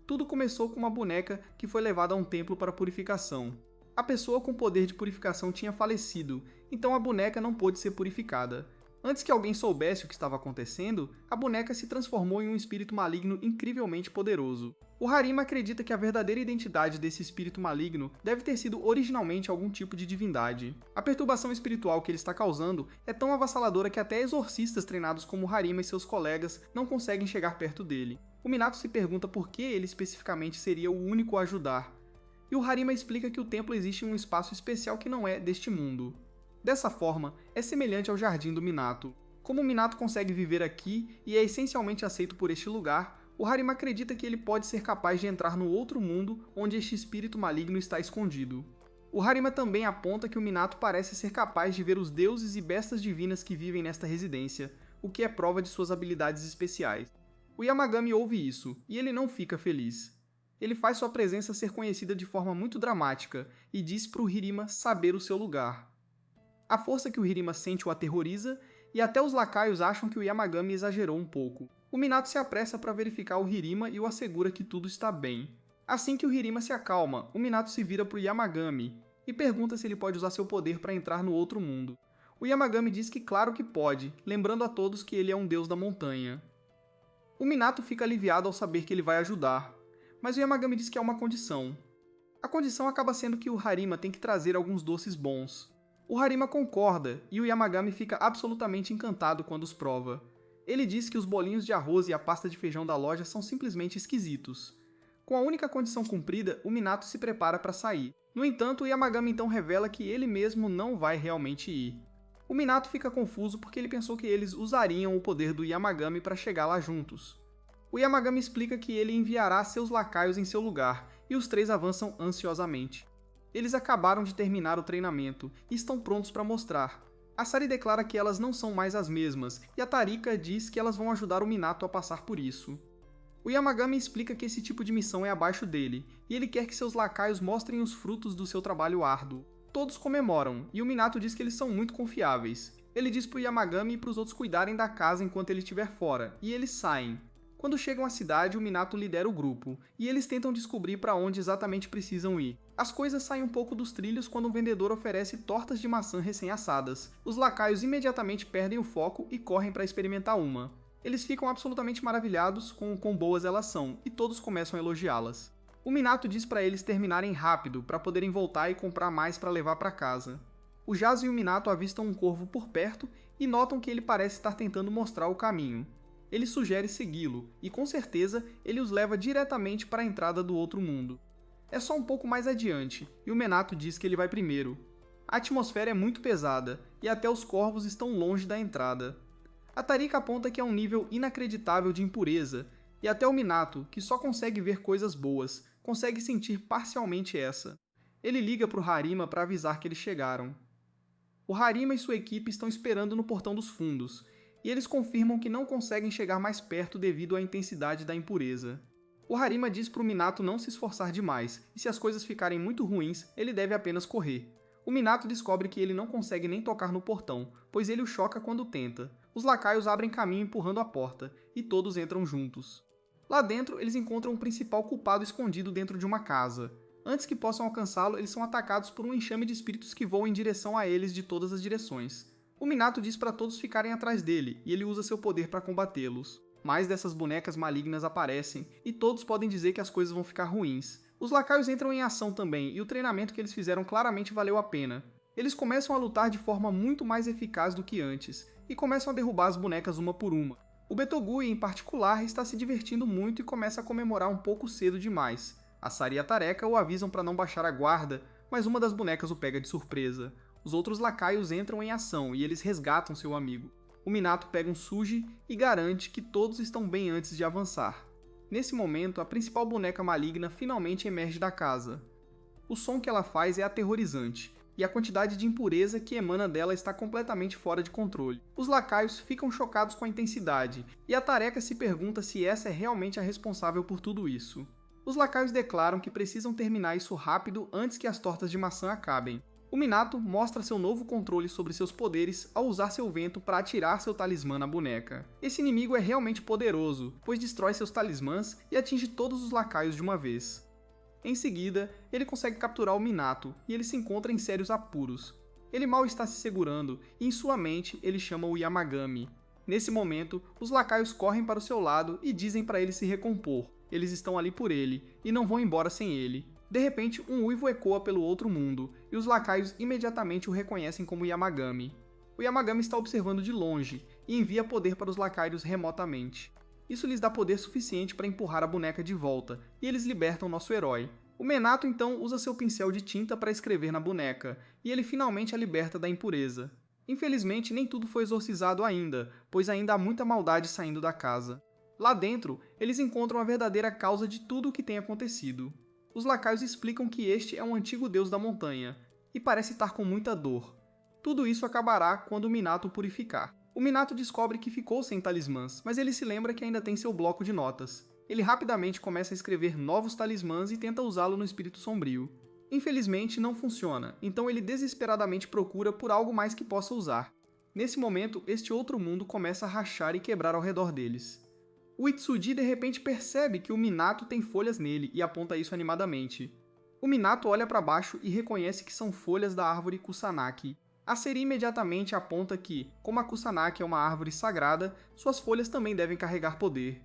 Tudo começou com uma boneca que foi levada a um templo para purificação. A pessoa com poder de purificação tinha falecido, então a boneca não pôde ser purificada. Antes que alguém soubesse o que estava acontecendo, a boneca se transformou em um espírito maligno incrivelmente poderoso. O Harima acredita que a verdadeira identidade desse espírito maligno deve ter sido originalmente algum tipo de divindade. A perturbação espiritual que ele está causando é tão avassaladora que até exorcistas treinados como Harima e seus colegas não conseguem chegar perto dele. O Minato se pergunta por que ele especificamente seria o único a ajudar. E o Harima explica que o templo existe em um espaço especial que não é deste mundo. Dessa forma, é semelhante ao jardim do Minato. Como o Minato consegue viver aqui e é essencialmente aceito por este lugar, o Harima acredita que ele pode ser capaz de entrar no outro mundo onde este espírito maligno está escondido. O Harima também aponta que o Minato parece ser capaz de ver os deuses e bestas divinas que vivem nesta residência, o que é prova de suas habilidades especiais. O Yamagami ouve isso, e ele não fica feliz. Ele faz sua presença ser conhecida de forma muito dramática, e diz para o Hirima saber o seu lugar. A força que o Hirima sente o aterroriza, e até os lacaios acham que o Yamagami exagerou um pouco. O Minato se apressa para verificar o Hirima e o assegura que tudo está bem. Assim que o Hirima se acalma, o Minato se vira para o Yamagami, e pergunta se ele pode usar seu poder para entrar no outro mundo. O Yamagami diz que claro que pode, lembrando a todos que ele é um deus da montanha. O Minato fica aliviado ao saber que ele vai ajudar, mas o Yamagami diz que há uma condição. A condição acaba sendo que o Harima tem que trazer alguns doces bons. O Harima concorda, e o Yamagami fica absolutamente encantado quando os prova. Ele diz que os bolinhos de arroz e a pasta de feijão da loja são simplesmente esquisitos. Com a única condição cumprida, o Minato se prepara para sair. No entanto, o Yamagami então revela que ele mesmo não vai realmente ir. O Minato fica confuso porque ele pensou que eles usariam o poder do Yamagami para chegar lá juntos. O Yamagami explica que ele enviará seus lacaios em seu lugar, e os três avançam ansiosamente. Eles acabaram de terminar o treinamento e estão prontos para mostrar. A Sari declara que elas não são mais as mesmas, e a Tarika diz que elas vão ajudar o Minato a passar por isso. O Yamagami explica que esse tipo de missão é abaixo dele, e ele quer que seus lacaios mostrem os frutos do seu trabalho árduo. Todos comemoram, e o Minato diz que eles são muito confiáveis. Ele diz pro Yamagami e pros outros cuidarem da casa enquanto ele estiver fora, e eles saem. Quando chegam à cidade, o Minato lidera o grupo, e eles tentam descobrir para onde exatamente precisam ir. As coisas saem um pouco dos trilhos quando um vendedor oferece tortas de maçã recém-assadas. Os lacaios imediatamente perdem o foco e correm para experimentar uma. Eles ficam absolutamente maravilhados com o quão boas elas são, e todos começam a elogiá-las. O Minato diz para eles terminarem rápido, para poderem voltar e comprar mais para levar para casa. O Jazz e o Minato avistam um corvo por perto e notam que ele parece estar tentando mostrar o caminho. Ele sugere segui-lo, e com certeza ele os leva diretamente para a entrada do outro mundo. É só um pouco mais adiante, e o Minato diz que ele vai primeiro. A atmosfera é muito pesada, e até os corvos estão longe da entrada. A Tarika aponta que é um nível inacreditável de impureza, e até o Minato, que só consegue ver coisas boas, consegue sentir parcialmente essa. Ele liga para o Harima para avisar que eles chegaram. O Harima e sua equipe estão esperando no portão dos fundos, e eles confirmam que não conseguem chegar mais perto devido à intensidade da impureza. O Harima diz para o Minato não se esforçar demais, e se as coisas ficarem muito ruins, ele deve apenas correr. O Minato descobre que ele não consegue nem tocar no portão, pois ele o choca quando tenta. Os lacaios abrem caminho empurrando a porta, e todos entram juntos. Lá dentro, eles encontram o principal culpado escondido dentro de uma casa. Antes que possam alcançá-lo, eles são atacados por um enxame de espíritos que voam em direção a eles de todas as direções. O Minato diz para todos ficarem atrás dele, e ele usa seu poder para combatê-los. Mais dessas bonecas malignas aparecem, e todos podem dizer que as coisas vão ficar ruins. Os lacaios entram em ação também, e o treinamento que eles fizeram claramente valeu a pena. Eles começam a lutar de forma muito mais eficaz do que antes, e começam a derrubar as bonecas uma por uma. O Betogui, em particular, está se divertindo muito e começa a comemorar um pouco cedo demais. A Sari e a Tareka o avisam para não baixar a guarda, mas uma das bonecas o pega de surpresa. Os outros lacaios entram em ação e eles resgatam seu amigo. O Minato pega um Suji e garante que todos estão bem antes de avançar. Nesse momento, a principal boneca maligna finalmente emerge da casa. O som que ela faz é aterrorizante, e a quantidade de impureza que emana dela está completamente fora de controle. Os lacaios ficam chocados com a intensidade, e a Tareka se pergunta se essa é realmente a responsável por tudo isso. Os lacaios declaram que precisam terminar isso rápido antes que as tortas de maçã acabem. O Minato mostra seu novo controle sobre seus poderes ao usar seu vento para atirar seu talismã na boneca. Esse inimigo é realmente poderoso, pois destrói seus talismãs e atinge todos os lacaios de uma vez. Em seguida, ele consegue capturar o Minato, e ele se encontra em sérios apuros. Ele mal está se segurando, e em sua mente ele chama o Yamagami. Nesse momento, os lacaios correm para o seu lado e dizem para ele se recompor. Eles estão ali por ele, e não vão embora sem ele. De repente, um uivo ecoa pelo outro mundo, e os lacaios imediatamente o reconhecem como Yamagami. O Yamagami está observando de longe, e envia poder para os lacaios remotamente. Isso lhes dá poder suficiente para empurrar a boneca de volta, e eles libertam nosso herói. O Minato então usa seu pincel de tinta para escrever na boneca, e ele finalmente a liberta da impureza. Infelizmente, nem tudo foi exorcizado ainda, pois ainda há muita maldade saindo da casa. Lá dentro, eles encontram a verdadeira causa de tudo o que tem acontecido. Os lacaios explicam que este é um antigo deus da montanha, e parece estar com muita dor. Tudo isso acabará quando o Minato o purificar. O Minato descobre que ficou sem talismãs, mas ele se lembra que ainda tem seu bloco de notas. Ele rapidamente começa a escrever novos talismãs e tenta usá-lo no espírito sombrio. Infelizmente, não funciona, então ele desesperadamente procura por algo mais que possa usar. Nesse momento, este outro mundo começa a rachar e quebrar ao redor deles. O Itsuji de repente percebe que o Minato tem folhas nele e aponta isso animadamente. O Minato olha para baixo e reconhece que são folhas da árvore Kusanagi. A Seri imediatamente aponta que, como a Kusanagi é uma árvore sagrada, suas folhas também devem carregar poder.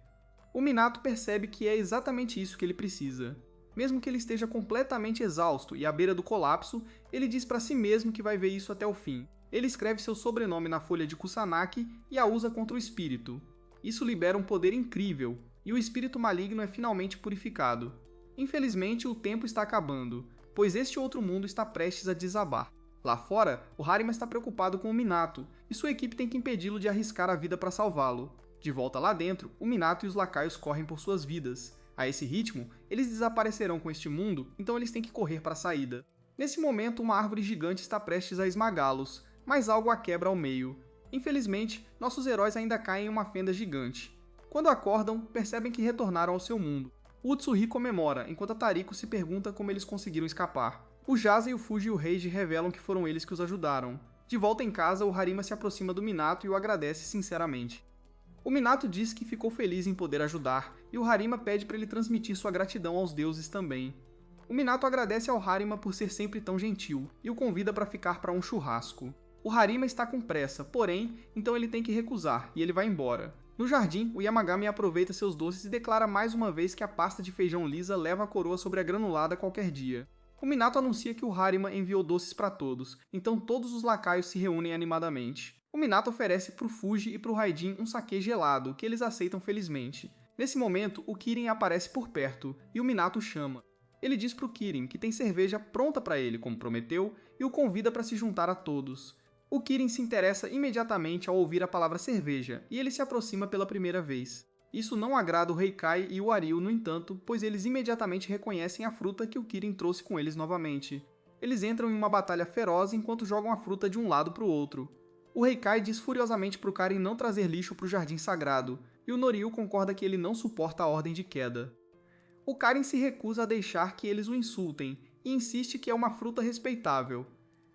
O Minato percebe que é exatamente isso que ele precisa. Mesmo que ele esteja completamente exausto e à beira do colapso, ele diz para si mesmo que vai ver isso até o fim. Ele escreve seu sobrenome na folha de Kusanagi e a usa contra o espírito. Isso libera um poder incrível, e o espírito maligno é finalmente purificado. Infelizmente, o tempo está acabando, pois este outro mundo está prestes a desabar. Lá fora, o Harima está preocupado com o Minato, e sua equipe tem que impedi-lo de arriscar a vida para salvá-lo. De volta lá dentro, o Minato e os lacaios correm por suas vidas. A esse ritmo, eles desaparecerão com este mundo, então eles têm que correr para a saída. Nesse momento, uma árvore gigante está prestes a esmagá-los, mas algo a quebra ao meio. Infelizmente, nossos heróis ainda caem em uma fenda gigante. Quando acordam, percebem que retornaram ao seu mundo. O Utsuri comemora, enquanto a Tariko se pergunta como eles conseguiram escapar. O Jasa e o Fuji e o Reiji revelam que foram eles que os ajudaram. De volta em casa, o Harima se aproxima do Minato e o agradece sinceramente. O Minato diz que ficou feliz em poder ajudar, e o Harima pede para ele transmitir sua gratidão aos deuses também. O Minato agradece ao Harima por ser sempre tão gentil, e o convida para ficar para um churrasco. O Harima está com pressa, porém, então ele tem que recusar, e ele vai embora. No jardim, o Yamagami aproveita seus doces e declara mais uma vez que a pasta de feijão lisa leva a coroa sobre a granulada qualquer dia. O Minato anuncia que o Harima enviou doces para todos, então todos os lacaios se reúnem animadamente. O Minato oferece para o Fuji e para o Raijin um saquê gelado, que eles aceitam felizmente. Nesse momento, o Kirin aparece por perto, e o Minato o chama. Ele diz para o Kirin que tem cerveja pronta para ele, como prometeu, e o convida para se juntar a todos. O Kirin se interessa imediatamente ao ouvir a palavra cerveja, e ele se aproxima pela primeira vez. Isso não agrada o Heikai e o Aryu, no entanto, pois eles imediatamente reconhecem a fruta que o Kirin trouxe com eles novamente. Eles entram em uma batalha feroz enquanto jogam a fruta de um lado para o outro. O Heikai diz furiosamente para o Karin não trazer lixo para o Jardim Sagrado, e o Noryu concorda que ele não suporta a ordem de queda. O Karin se recusa a deixar que eles o insultem, e insiste que é uma fruta respeitável.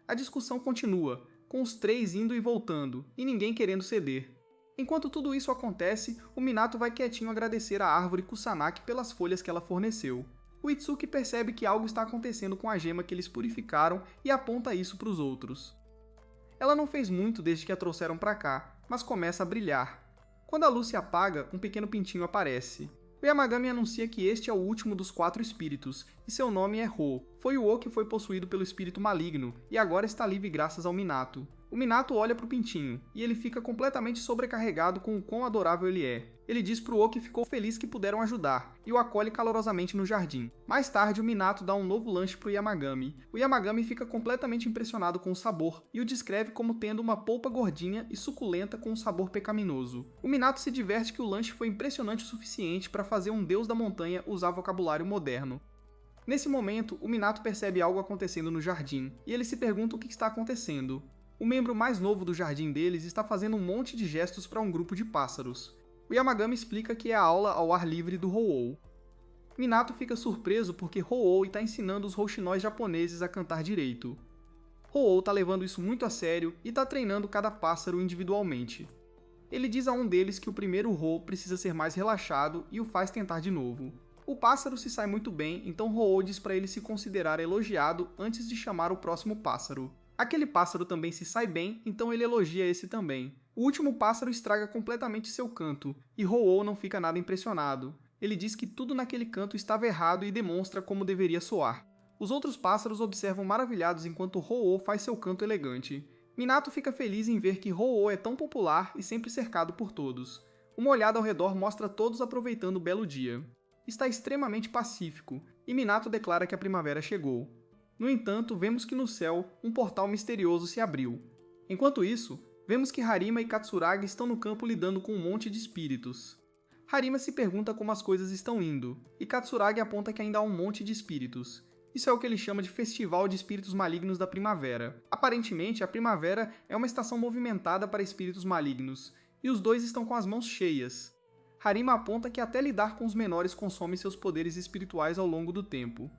A discussão continua, com os três indo e voltando, e ninguém querendo ceder. Enquanto tudo isso acontece, o Minato vai quietinho agradecer à árvore Kusanagi pelas folhas que ela forneceu. O Itsuki percebe que algo está acontecendo com a gema que eles purificaram e aponta isso para os outros. Ela não fez muito desde que a trouxeram para cá, mas começa a brilhar. Quando a luz se apaga, um pequeno pintinho aparece. O Yamagami anuncia que este é o último dos 4 espíritos, e seu nome é Ho. Foi o O que foi possuído pelo espírito maligno, e agora está livre graças ao Minato. O Minato olha para o pintinho, e ele fica completamente sobrecarregado com o quão adorável ele é. Ele diz pro O que ficou feliz que puderam ajudar, e o acolhe calorosamente no jardim. Mais tarde, o Minato dá um novo lanche pro Yamagami. O Yamagami fica completamente impressionado com o sabor, e o descreve como tendo uma polpa gordinha e suculenta com um sabor pecaminoso. O Minato se diverte que o lanche foi impressionante o suficiente para fazer um deus da montanha usar vocabulário moderno. Nesse momento, o Minato percebe algo acontecendo no jardim, e ele se pergunta o que está acontecendo. O membro mais novo do jardim deles está fazendo um monte de gestos para um grupo de pássaros. O Yamagami explica que é a aula ao ar livre do Ho-Oh. Minato fica surpreso porque Ho-Oh está ensinando os rouxinóis japoneses a cantar direito. Ho-Oh está levando isso muito a sério e está treinando cada pássaro individualmente. Ele diz a um deles que o primeiro Ho precisa ser mais relaxado e o faz tentar de novo. O pássaro se sai muito bem, então Ho-Oh diz para ele se considerar elogiado antes de chamar o próximo pássaro. Aquele pássaro também se sai bem, então ele elogia esse também. O último pássaro estraga completamente seu canto, e Ho-Oh não fica nada impressionado. Ele diz que tudo naquele canto estava errado e demonstra como deveria soar. Os outros pássaros observam maravilhados enquanto Ho-Oh faz seu canto elegante. Minato fica feliz em ver que Ho-Oh é tão popular e sempre cercado por todos. Uma olhada ao redor mostra todos aproveitando o belo dia. Está extremamente pacífico, e Minato declara que a primavera chegou. No entanto, vemos que no céu, um portal misterioso se abriu. Enquanto isso, vemos que Harima e Katsuragi estão no campo lidando com um monte de espíritos. Harima se pergunta como as coisas estão indo, e Katsuragi aponta que ainda há um monte de espíritos. Isso é o que ele chama de Festival de Espíritos Malignos da Primavera. Aparentemente, a primavera é uma estação movimentada para espíritos malignos, e os dois estão com as mãos cheias. Harima aponta que até lidar com os menores consome seus poderes espirituais ao longo do tempo.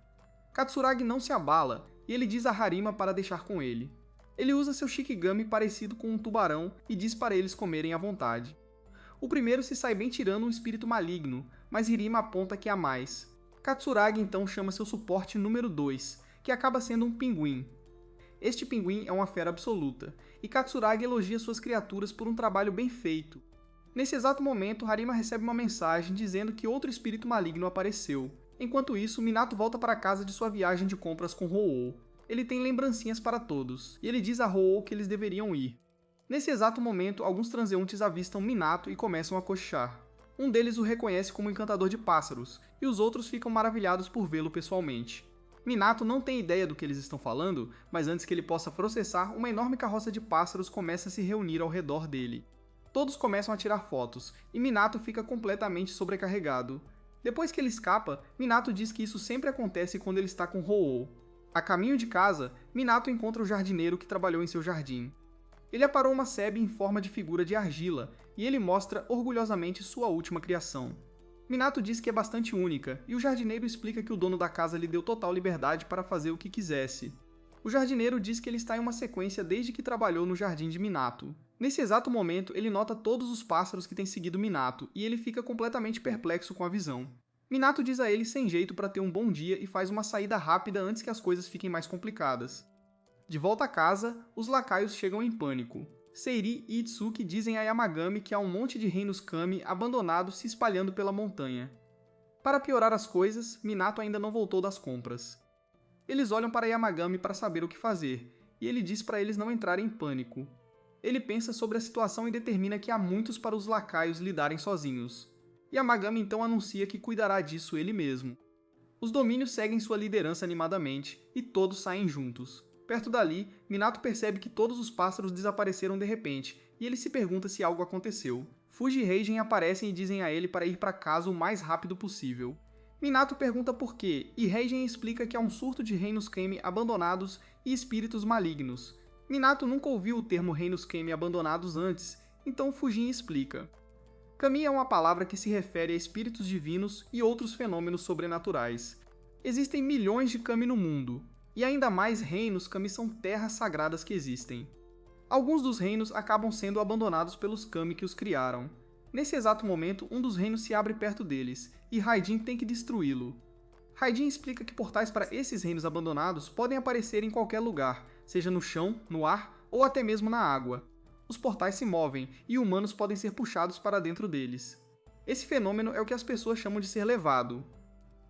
Katsuragi não se abala, e ele diz a Harima para deixar com ele. Ele usa seu Shikigami parecido com um tubarão e diz para eles comerem à vontade. O primeiro se sai bem tirando um espírito maligno, mas Harima aponta que há mais. Katsuragi então chama seu suporte número 2, que acaba sendo um pinguim. Este pinguim é uma fera absoluta, e Katsuragi elogia suas criaturas por um trabalho bem feito. Nesse exato momento, Harima recebe uma mensagem dizendo que outro espírito maligno apareceu. Enquanto isso, Minato volta para casa de sua viagem de compras com Ho-Oh. Ele tem lembrancinhas para todos, e ele diz a Ho-Oh que eles deveriam ir. Nesse exato momento, alguns transeuntes avistam Minato e começam a cochichar. Um deles o reconhece como encantador de pássaros, e os outros ficam maravilhados por vê-lo pessoalmente. Minato não tem ideia do que eles estão falando, mas antes que ele possa processar, uma enorme carroça de pássaros começa a se reunir ao redor dele. Todos começam a tirar fotos, e Minato fica completamente sobrecarregado. Depois que ele escapa, Minato diz que isso sempre acontece quando ele está com Ho-Oh. A caminho de casa, Minato encontra o jardineiro que trabalhou em seu jardim. Ele aparou uma sebe em forma de figura de argila, e ele mostra orgulhosamente sua última criação. Minato diz que é bastante única, e o jardineiro explica que o dono da casa lhe deu total liberdade para fazer o que quisesse. O jardineiro diz que ele está em uma sequência desde que trabalhou no jardim de Minato. Nesse exato momento, ele nota todos os pássaros que têm seguido Minato, e ele fica completamente perplexo com a visão. Minato diz a ele sem jeito para ter um bom dia e faz uma saída rápida antes que as coisas fiquem mais complicadas. De volta a casa, os lacaios chegam em pânico. Seiri e Itsuki dizem a Yamagami que há um monte de reinos Kami abandonados se espalhando pela montanha. Para piorar as coisas, Minato ainda não voltou das compras. Eles olham para Yamagami para saber o que fazer, e ele diz para eles não entrarem em pânico. Ele pensa sobre a situação e determina que há muitos para os lacaios lidarem sozinhos. Yamagami então anuncia que cuidará disso ele mesmo. Os domínios seguem sua liderança animadamente, e todos saem juntos. Perto dali, Minato percebe que todos os pássaros desapareceram de repente, e ele se pergunta se algo aconteceu. Fuji e Reigen aparecem e dizem a ele para ir para casa o mais rápido possível. Minato pergunta por quê, e Reigen explica que há um surto de reinos Kami abandonados e espíritos malignos. Minato nunca ouviu o termo reinos Kami abandonados antes, então Fujin explica. Kami é uma palavra que se refere a espíritos divinos e outros fenômenos sobrenaturais. Existem milhões de Kami no mundo, e ainda mais reinos Kami são terras sagradas que existem. Alguns dos reinos acabam sendo abandonados pelos Kami que os criaram. Nesse exato momento, um dos reinos se abre perto deles, e Raijin tem que destruí-lo. Raijin explica que portais para esses reinos abandonados podem aparecer em qualquer lugar, seja no chão, no ar ou até mesmo na água. Os portais se movem, e humanos podem ser puxados para dentro deles. Esse fenômeno é o que as pessoas chamam de ser levado.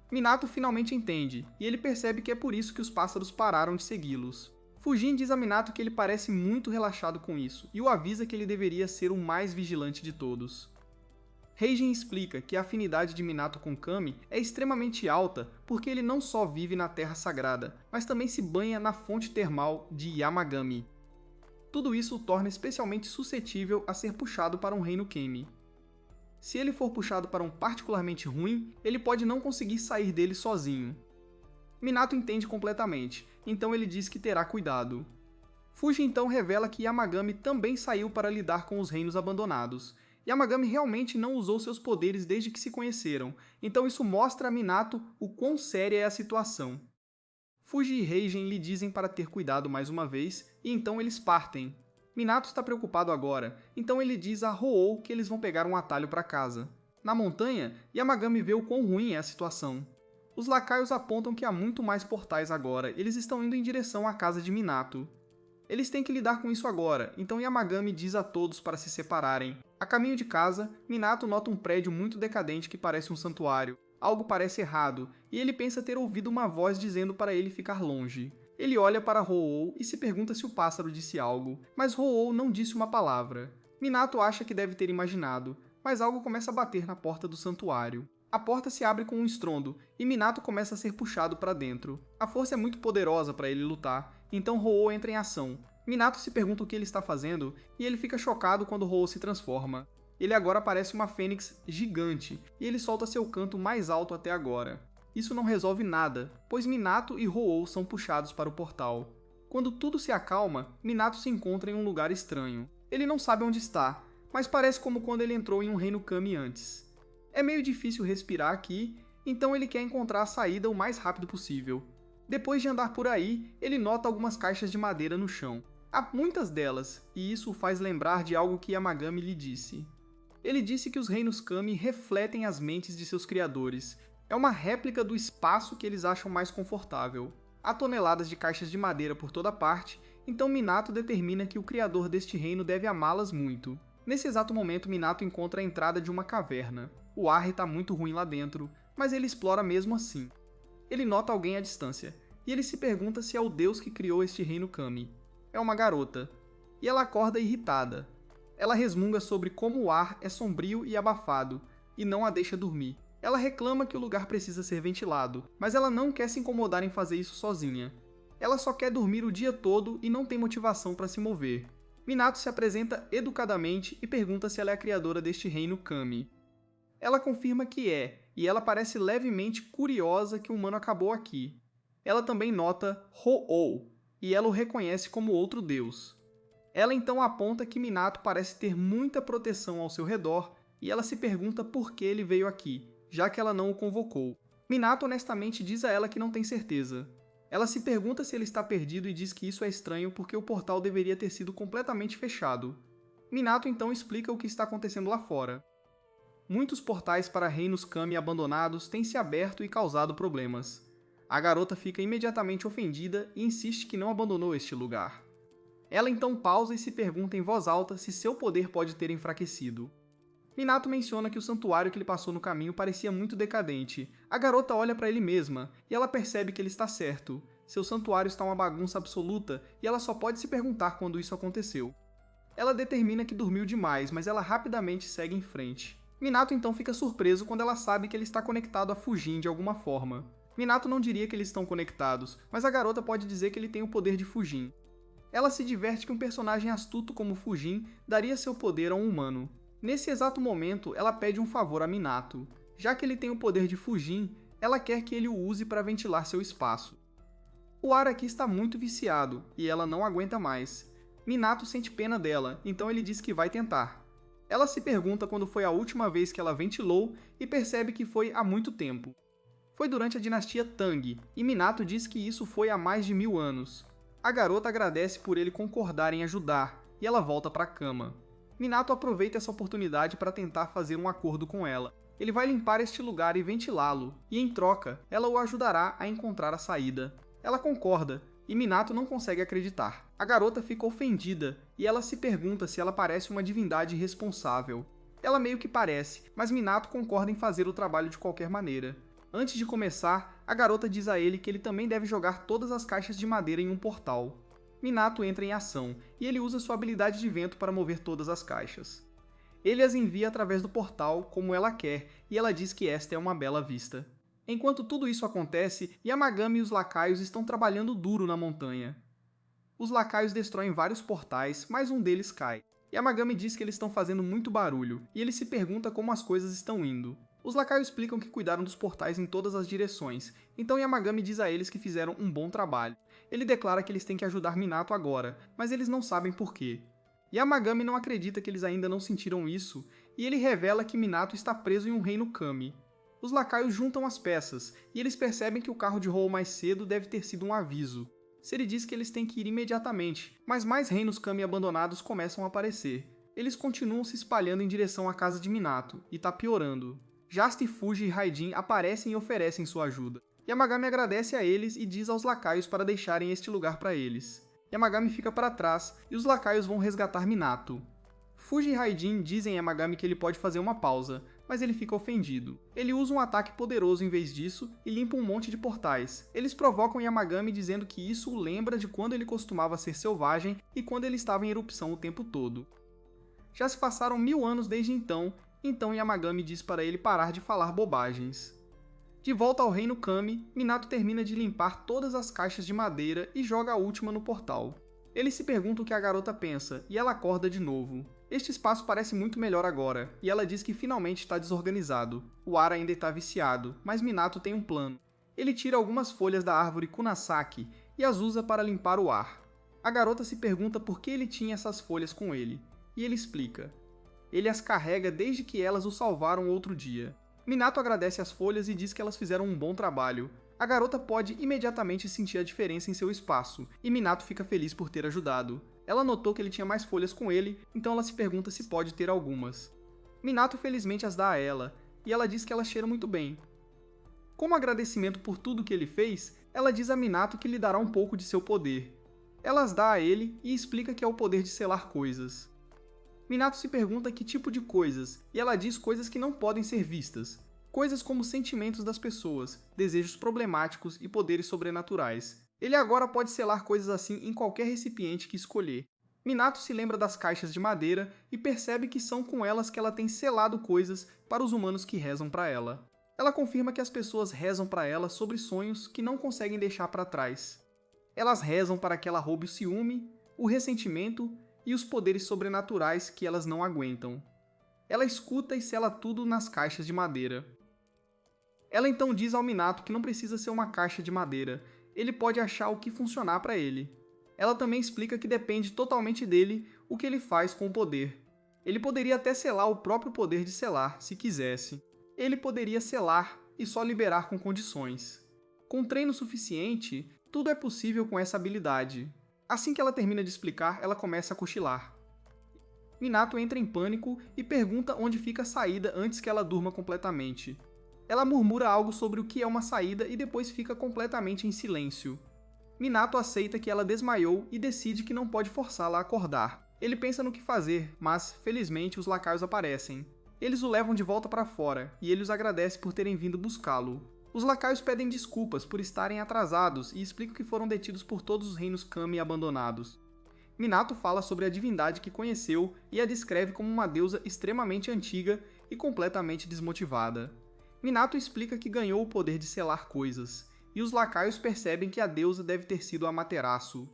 Minato finalmente entende, e ele percebe que é por isso que os pássaros pararam de segui-los. Fujin diz a Minato que ele parece muito relaxado com isso, e o avisa que ele deveria ser o mais vigilante de todos. Reigen explica que a afinidade de Minato com Kami é extremamente alta porque ele não só vive na Terra Sagrada, mas também se banha na fonte termal de Yamagami. Tudo isso o torna especialmente suscetível a ser puxado para um reino Kami. Se ele for puxado para um particularmente ruim, ele pode não conseguir sair dele sozinho. Minato entende completamente, então ele diz que terá cuidado. Fuji então revela que Yamagami também saiu para lidar com os reinos abandonados. Yamagami realmente não usou seus poderes desde que se conheceram, então isso mostra a Minato o quão séria é a situação. Fuji e Reigen lhe dizem para ter cuidado mais uma vez, e então eles partem. Minato está preocupado agora, então ele diz a Ho-Oh que eles vão pegar um atalho para casa. Na montanha, Yamagami vê o quão ruim é a situação. Os lacaios apontam que há muito mais portais agora, eles estão indo em direção à casa de Minato. Eles têm que lidar com isso agora, então Yamagami diz a todos para se separarem. A caminho de casa, Minato nota um prédio muito decadente que parece um santuário. Algo parece errado, e ele pensa ter ouvido uma voz dizendo para ele ficar longe. Ele olha para Ho-Oh e se pergunta se o pássaro disse algo, mas Ho-Oh não disse uma palavra. Minato acha que deve ter imaginado, mas algo começa a bater na porta do santuário. A porta se abre com um estrondo, e Minato começa a ser puxado para dentro. A força é muito poderosa para ele lutar, então Ho-Oh entra em ação. Minato se pergunta o que ele está fazendo, e ele fica chocado quando Ho-Oh se transforma. Ele agora parece uma fênix gigante, e ele solta seu canto mais alto até agora. Isso não resolve nada, pois Minato e Ho-Oh são puxados para o portal. Quando tudo se acalma, Minato se encontra em um lugar estranho. Ele não sabe onde está, mas parece como quando ele entrou em um reino Kami antes. É meio difícil respirar aqui, então ele quer encontrar a saída o mais rápido possível. Depois de andar por aí, ele nota algumas caixas de madeira no chão. Há muitas delas, e isso o faz lembrar de algo que Yamagami lhe disse. Ele disse que os reinos Kami refletem as mentes de seus criadores. É uma réplica do espaço que eles acham mais confortável. Há toneladas de caixas de madeira por toda parte, então Minato determina que o criador deste reino deve amá-las muito. Nesse exato momento, Minato encontra a entrada de uma caverna. O ar está muito ruim lá dentro, mas ele explora mesmo assim. Ele nota alguém à distância, e ele se pergunta se é o deus que criou este reino Kami. É uma garota, e ela acorda irritada. Ela resmunga sobre como o ar é sombrio e abafado, e não a deixa dormir. Ela reclama que o lugar precisa ser ventilado, mas ela não quer se incomodar em fazer isso sozinha. Ela só quer dormir o dia todo e não tem motivação para se mover. Minato se apresenta educadamente e pergunta se ela é a criadora deste reino Kami. Ela confirma que é, e ela parece levemente curiosa que o humano acabou aqui. Ela também nota Ho-Oh, e ela o reconhece como outro deus. Ela então aponta que Minato parece ter muita proteção ao seu redor, e ela se pergunta por que ele veio aqui, já que ela não o convocou. Minato honestamente diz a ela que não tem certeza. Ela se pergunta se ele está perdido e diz que isso é estranho porque o portal deveria ter sido completamente fechado. Minato então explica o que está acontecendo lá fora. Muitos portais para reinos Kami abandonados têm se aberto e causado problemas. A garota fica imediatamente ofendida e insiste que não abandonou este lugar. Ela então pausa e se pergunta em voz alta se seu poder pode ter enfraquecido. Minato menciona que o santuário que ele passou no caminho parecia muito decadente. A garota olha para ele mesma, e ela percebe que ele está certo. Seu santuário está uma bagunça absoluta, e ela só pode se perguntar quando isso aconteceu. Ela determina que dormiu demais, mas ela rapidamente segue em frente. Minato então fica surpreso quando ela sabe que ele está conectado a Fujin de alguma forma. Minato não diria que eles estão conectados, mas a garota pode dizer que ele tem o poder de Fujin. Ela se diverte que um personagem astuto como Fujin daria seu poder a um humano. Nesse exato momento, ela pede um favor a Minato. Já que ele tem o poder de Fujin, ela quer que ele o use para ventilar seu espaço. O ar aqui está muito viciado, e ela não aguenta mais. Minato sente pena dela, então ele diz que vai tentar. Ela se pergunta quando foi a última vez que ela ventilou e percebe que foi há muito tempo. Foi durante a dinastia Tang, e Minato diz que isso foi há mais de 1000 anos. A garota agradece por ele concordar em ajudar, e ela volta para a cama. Minato aproveita essa oportunidade para tentar fazer um acordo com ela. Ele vai limpar este lugar e ventilá-lo, e em troca, ela o ajudará a encontrar a saída. Ela concorda, e Minato não consegue acreditar. A garota fica ofendida, e ela se pergunta se ela parece uma divindade irresponsável. Ela meio que parece, mas Minato concorda em fazer o trabalho de qualquer maneira. Antes de começar, a garota diz a ele que ele também deve jogar todas as caixas de madeira em um portal. Minato entra em ação, e ele usa sua habilidade de vento para mover todas as caixas. Ele as envia através do portal, como ela quer, e ela diz que esta é uma bela vista. Enquanto tudo isso acontece, Yamagami e os lacaios estão trabalhando duro na montanha. Os lacaios destroem vários portais, mas um deles cai. Yamagami diz que eles estão fazendo muito barulho, e ele se pergunta como as coisas estão indo. Os lacaios explicam que cuidaram dos portais em todas as direções, então Yamagami diz a eles que fizeram um bom trabalho. Ele declara que eles têm que ajudar Minato agora, mas eles não sabem por quê. Yamagami não acredita que eles ainda não sentiram isso, e ele revela que Minato está preso em um reino Kami. Os lacaios juntam as peças, e eles percebem que o carro de Hou mais cedo deve ter sido um aviso. Seri diz que eles têm que ir imediatamente, mas mais reinos Kami abandonados começam a aparecer. Eles continuam se espalhando em direção à casa de Minato, e tá piorando. Jasta, Fuji e Raijin aparecem e oferecem sua ajuda. Yamagami agradece a eles e diz aos lacaios para deixarem este lugar para eles. Yamagami fica para trás e os lacaios vão resgatar Minato. Fuji e Raijin dizem a Yamagami que ele pode fazer uma pausa, mas ele fica ofendido. Ele usa um ataque poderoso em vez disso e limpa um monte de portais. Eles provocam Yamagami dizendo que isso o lembra de quando ele costumava ser selvagem e quando ele estava em erupção o tempo todo. Já se passaram 1000 anos desde então Yamagami diz para ele parar de falar bobagens. De volta ao reino Kami, Minato termina de limpar todas as caixas de madeira e joga a última no portal. Ele se pergunta o que a garota pensa, e ela acorda de novo. Este espaço parece muito melhor agora, e ela diz que finalmente está desorganizado. O ar ainda está viciado, mas Minato tem um plano. Ele tira algumas folhas da árvore Kunasaki e as usa para limpar o ar. A garota se pergunta por que ele tinha essas folhas com ele, e ele explica. Ele as carrega desde que elas o salvaram outro dia. Minato agradece as folhas e diz que elas fizeram um bom trabalho. A garota pode imediatamente sentir a diferença em seu espaço, e Minato fica feliz por ter ajudado. Ela notou que ele tinha mais folhas com ele, então ela se pergunta se pode ter algumas. Minato felizmente as dá a ela, e ela diz que elas cheiram muito bem. Como agradecimento por tudo que ele fez, ela diz a Minato que lhe dará um pouco de seu poder. Ela as dá a ele e explica que é o poder de selar coisas. Minato se pergunta que tipo de coisas, e ela diz coisas que não podem ser vistas. Coisas como sentimentos das pessoas, desejos problemáticos e poderes sobrenaturais. Ele agora pode selar coisas assim em qualquer recipiente que escolher. Minato se lembra das caixas de madeira e percebe que são com elas que ela tem selado coisas para os humanos que rezam para ela. Ela confirma que as pessoas rezam para ela sobre sonhos que não conseguem deixar para trás. Elas rezam para que ela roube o ciúme, o ressentimento e os poderes sobrenaturais que elas não aguentam. Ela escuta e sela tudo nas caixas de madeira. Ela então diz ao Minato que não precisa ser uma caixa de madeira. ele pode achar o que funcionar para ele. Ela também explica que depende totalmente dele o que ele faz com o poder. Ele poderia até selar o próprio poder de selar, se quisesse. Ele poderia selar e só liberar com condições. Com treino suficiente, tudo é possível com essa habilidade. Assim que ela termina de explicar, ela começa a cochilar. Minato entra em pânico e pergunta onde fica a saída antes que ela durma completamente. Ela murmura algo sobre o que é uma saída e depois fica completamente em silêncio. Minato aceita que ela desmaiou e decide que não pode forçá-la a acordar. Ele pensa no que fazer, mas, felizmente, os lacaios aparecem. Eles o levam de volta para fora, e ele os agradece por terem vindo buscá-lo. Os lacaios pedem desculpas por estarem atrasados e explicam que foram detidos por todos os reinos Kami abandonados. Minato fala sobre a divindade que conheceu e a descreve como uma deusa extremamente antiga e completamente desmotivada. Minato explica que ganhou o poder de selar coisas, e os lacaios percebem que a deusa deve ter sido Amaterasu.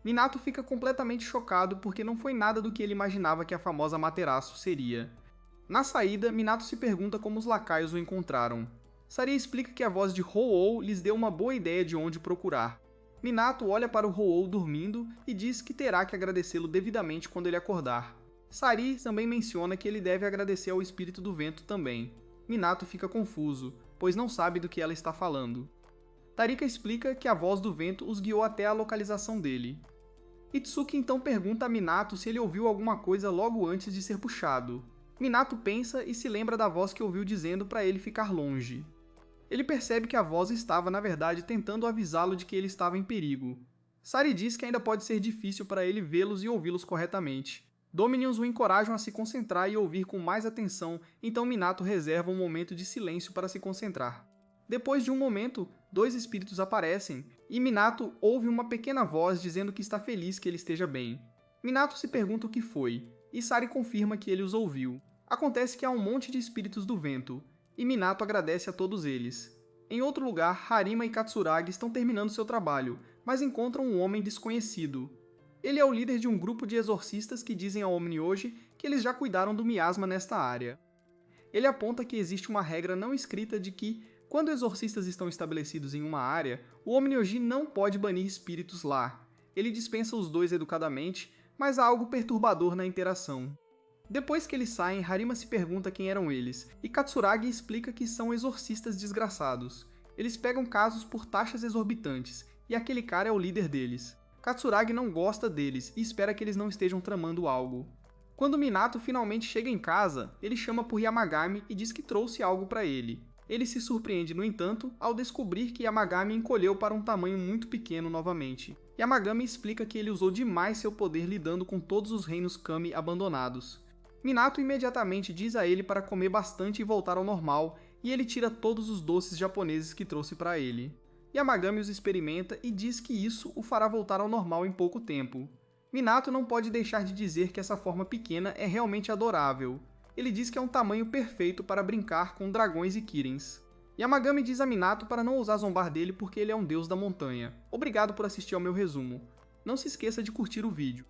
Minato fica completamente chocado porque não foi nada do que ele imaginava que a famosa Amaterasu seria. Na saída, Minato se pergunta como os lacaios o encontraram. Saria explica que a voz de Ho-Oh lhes deu uma boa ideia de onde procurar. Minato olha para o Ho-Oh dormindo e diz que terá que agradecê-lo devidamente quando ele acordar. Sari também menciona que ele deve agradecer ao espírito do vento também. Minato fica confuso, pois não sabe do que ela está falando. Tarika explica que a voz do vento os guiou até a localização dele. Itsuki então pergunta a Minato se ele ouviu alguma coisa logo antes de ser puxado. Minato pensa e se lembra da voz que ouviu dizendo para ele ficar longe. Ele percebe que a voz estava, na verdade, tentando avisá-lo de que ele estava em perigo. Sari diz que ainda pode ser difícil para ele vê-los e ouvi-los corretamente. Dominions o encorajam a se concentrar e ouvir com mais atenção, então Minato reserva um momento de silêncio para se concentrar. Depois de um momento, 2 espíritos aparecem, e Minato ouve uma pequena voz dizendo que está feliz que ele esteja bem. Minato se pergunta o que foi, e Sari confirma que ele os ouviu. Acontece que há um monte de espíritos do vento, e Minato agradece a todos eles. Em outro lugar, Harima e Katsuragi estão terminando seu trabalho, mas encontram um homem desconhecido. Ele é o líder de um grupo de exorcistas que dizem ao Omnihoji que eles já cuidaram do miasma nesta área. Ele aponta que existe uma regra não escrita de que, quando exorcistas estão estabelecidos em uma área, o Omnihoji não pode banir espíritos lá. Ele dispensa os dois educadamente, mas há algo perturbador na interação. Depois que eles saem, Harima se pergunta quem eram eles, e Katsuragi explica que são exorcistas desgraçados. Eles pegam casos por taxas exorbitantes, e aquele cara é o líder deles. Katsuragi não gosta deles e espera que eles não estejam tramando algo. Quando Minato finalmente chega em casa, ele chama por Yamagami e diz que trouxe algo para ele. Ele se surpreende, no entanto, ao descobrir que Yamagami encolheu para um tamanho muito pequeno novamente. Yamagami explica que ele usou demais seu poder lidando com todos os reinos Kami abandonados. Minato imediatamente diz a ele para comer bastante e voltar ao normal, e ele tira todos os doces japoneses que trouxe para ele. Yamagami os experimenta e diz que isso o fará voltar ao normal em pouco tempo. Minato não pode deixar de dizer que essa forma pequena é realmente adorável. Ele diz que é um tamanho perfeito para brincar com dragões e kirins. Yamagami diz a Minato para não ousar zombar dele porque ele é um deus da montanha. Obrigado por assistir ao meu resumo. Não se esqueça de curtir o vídeo.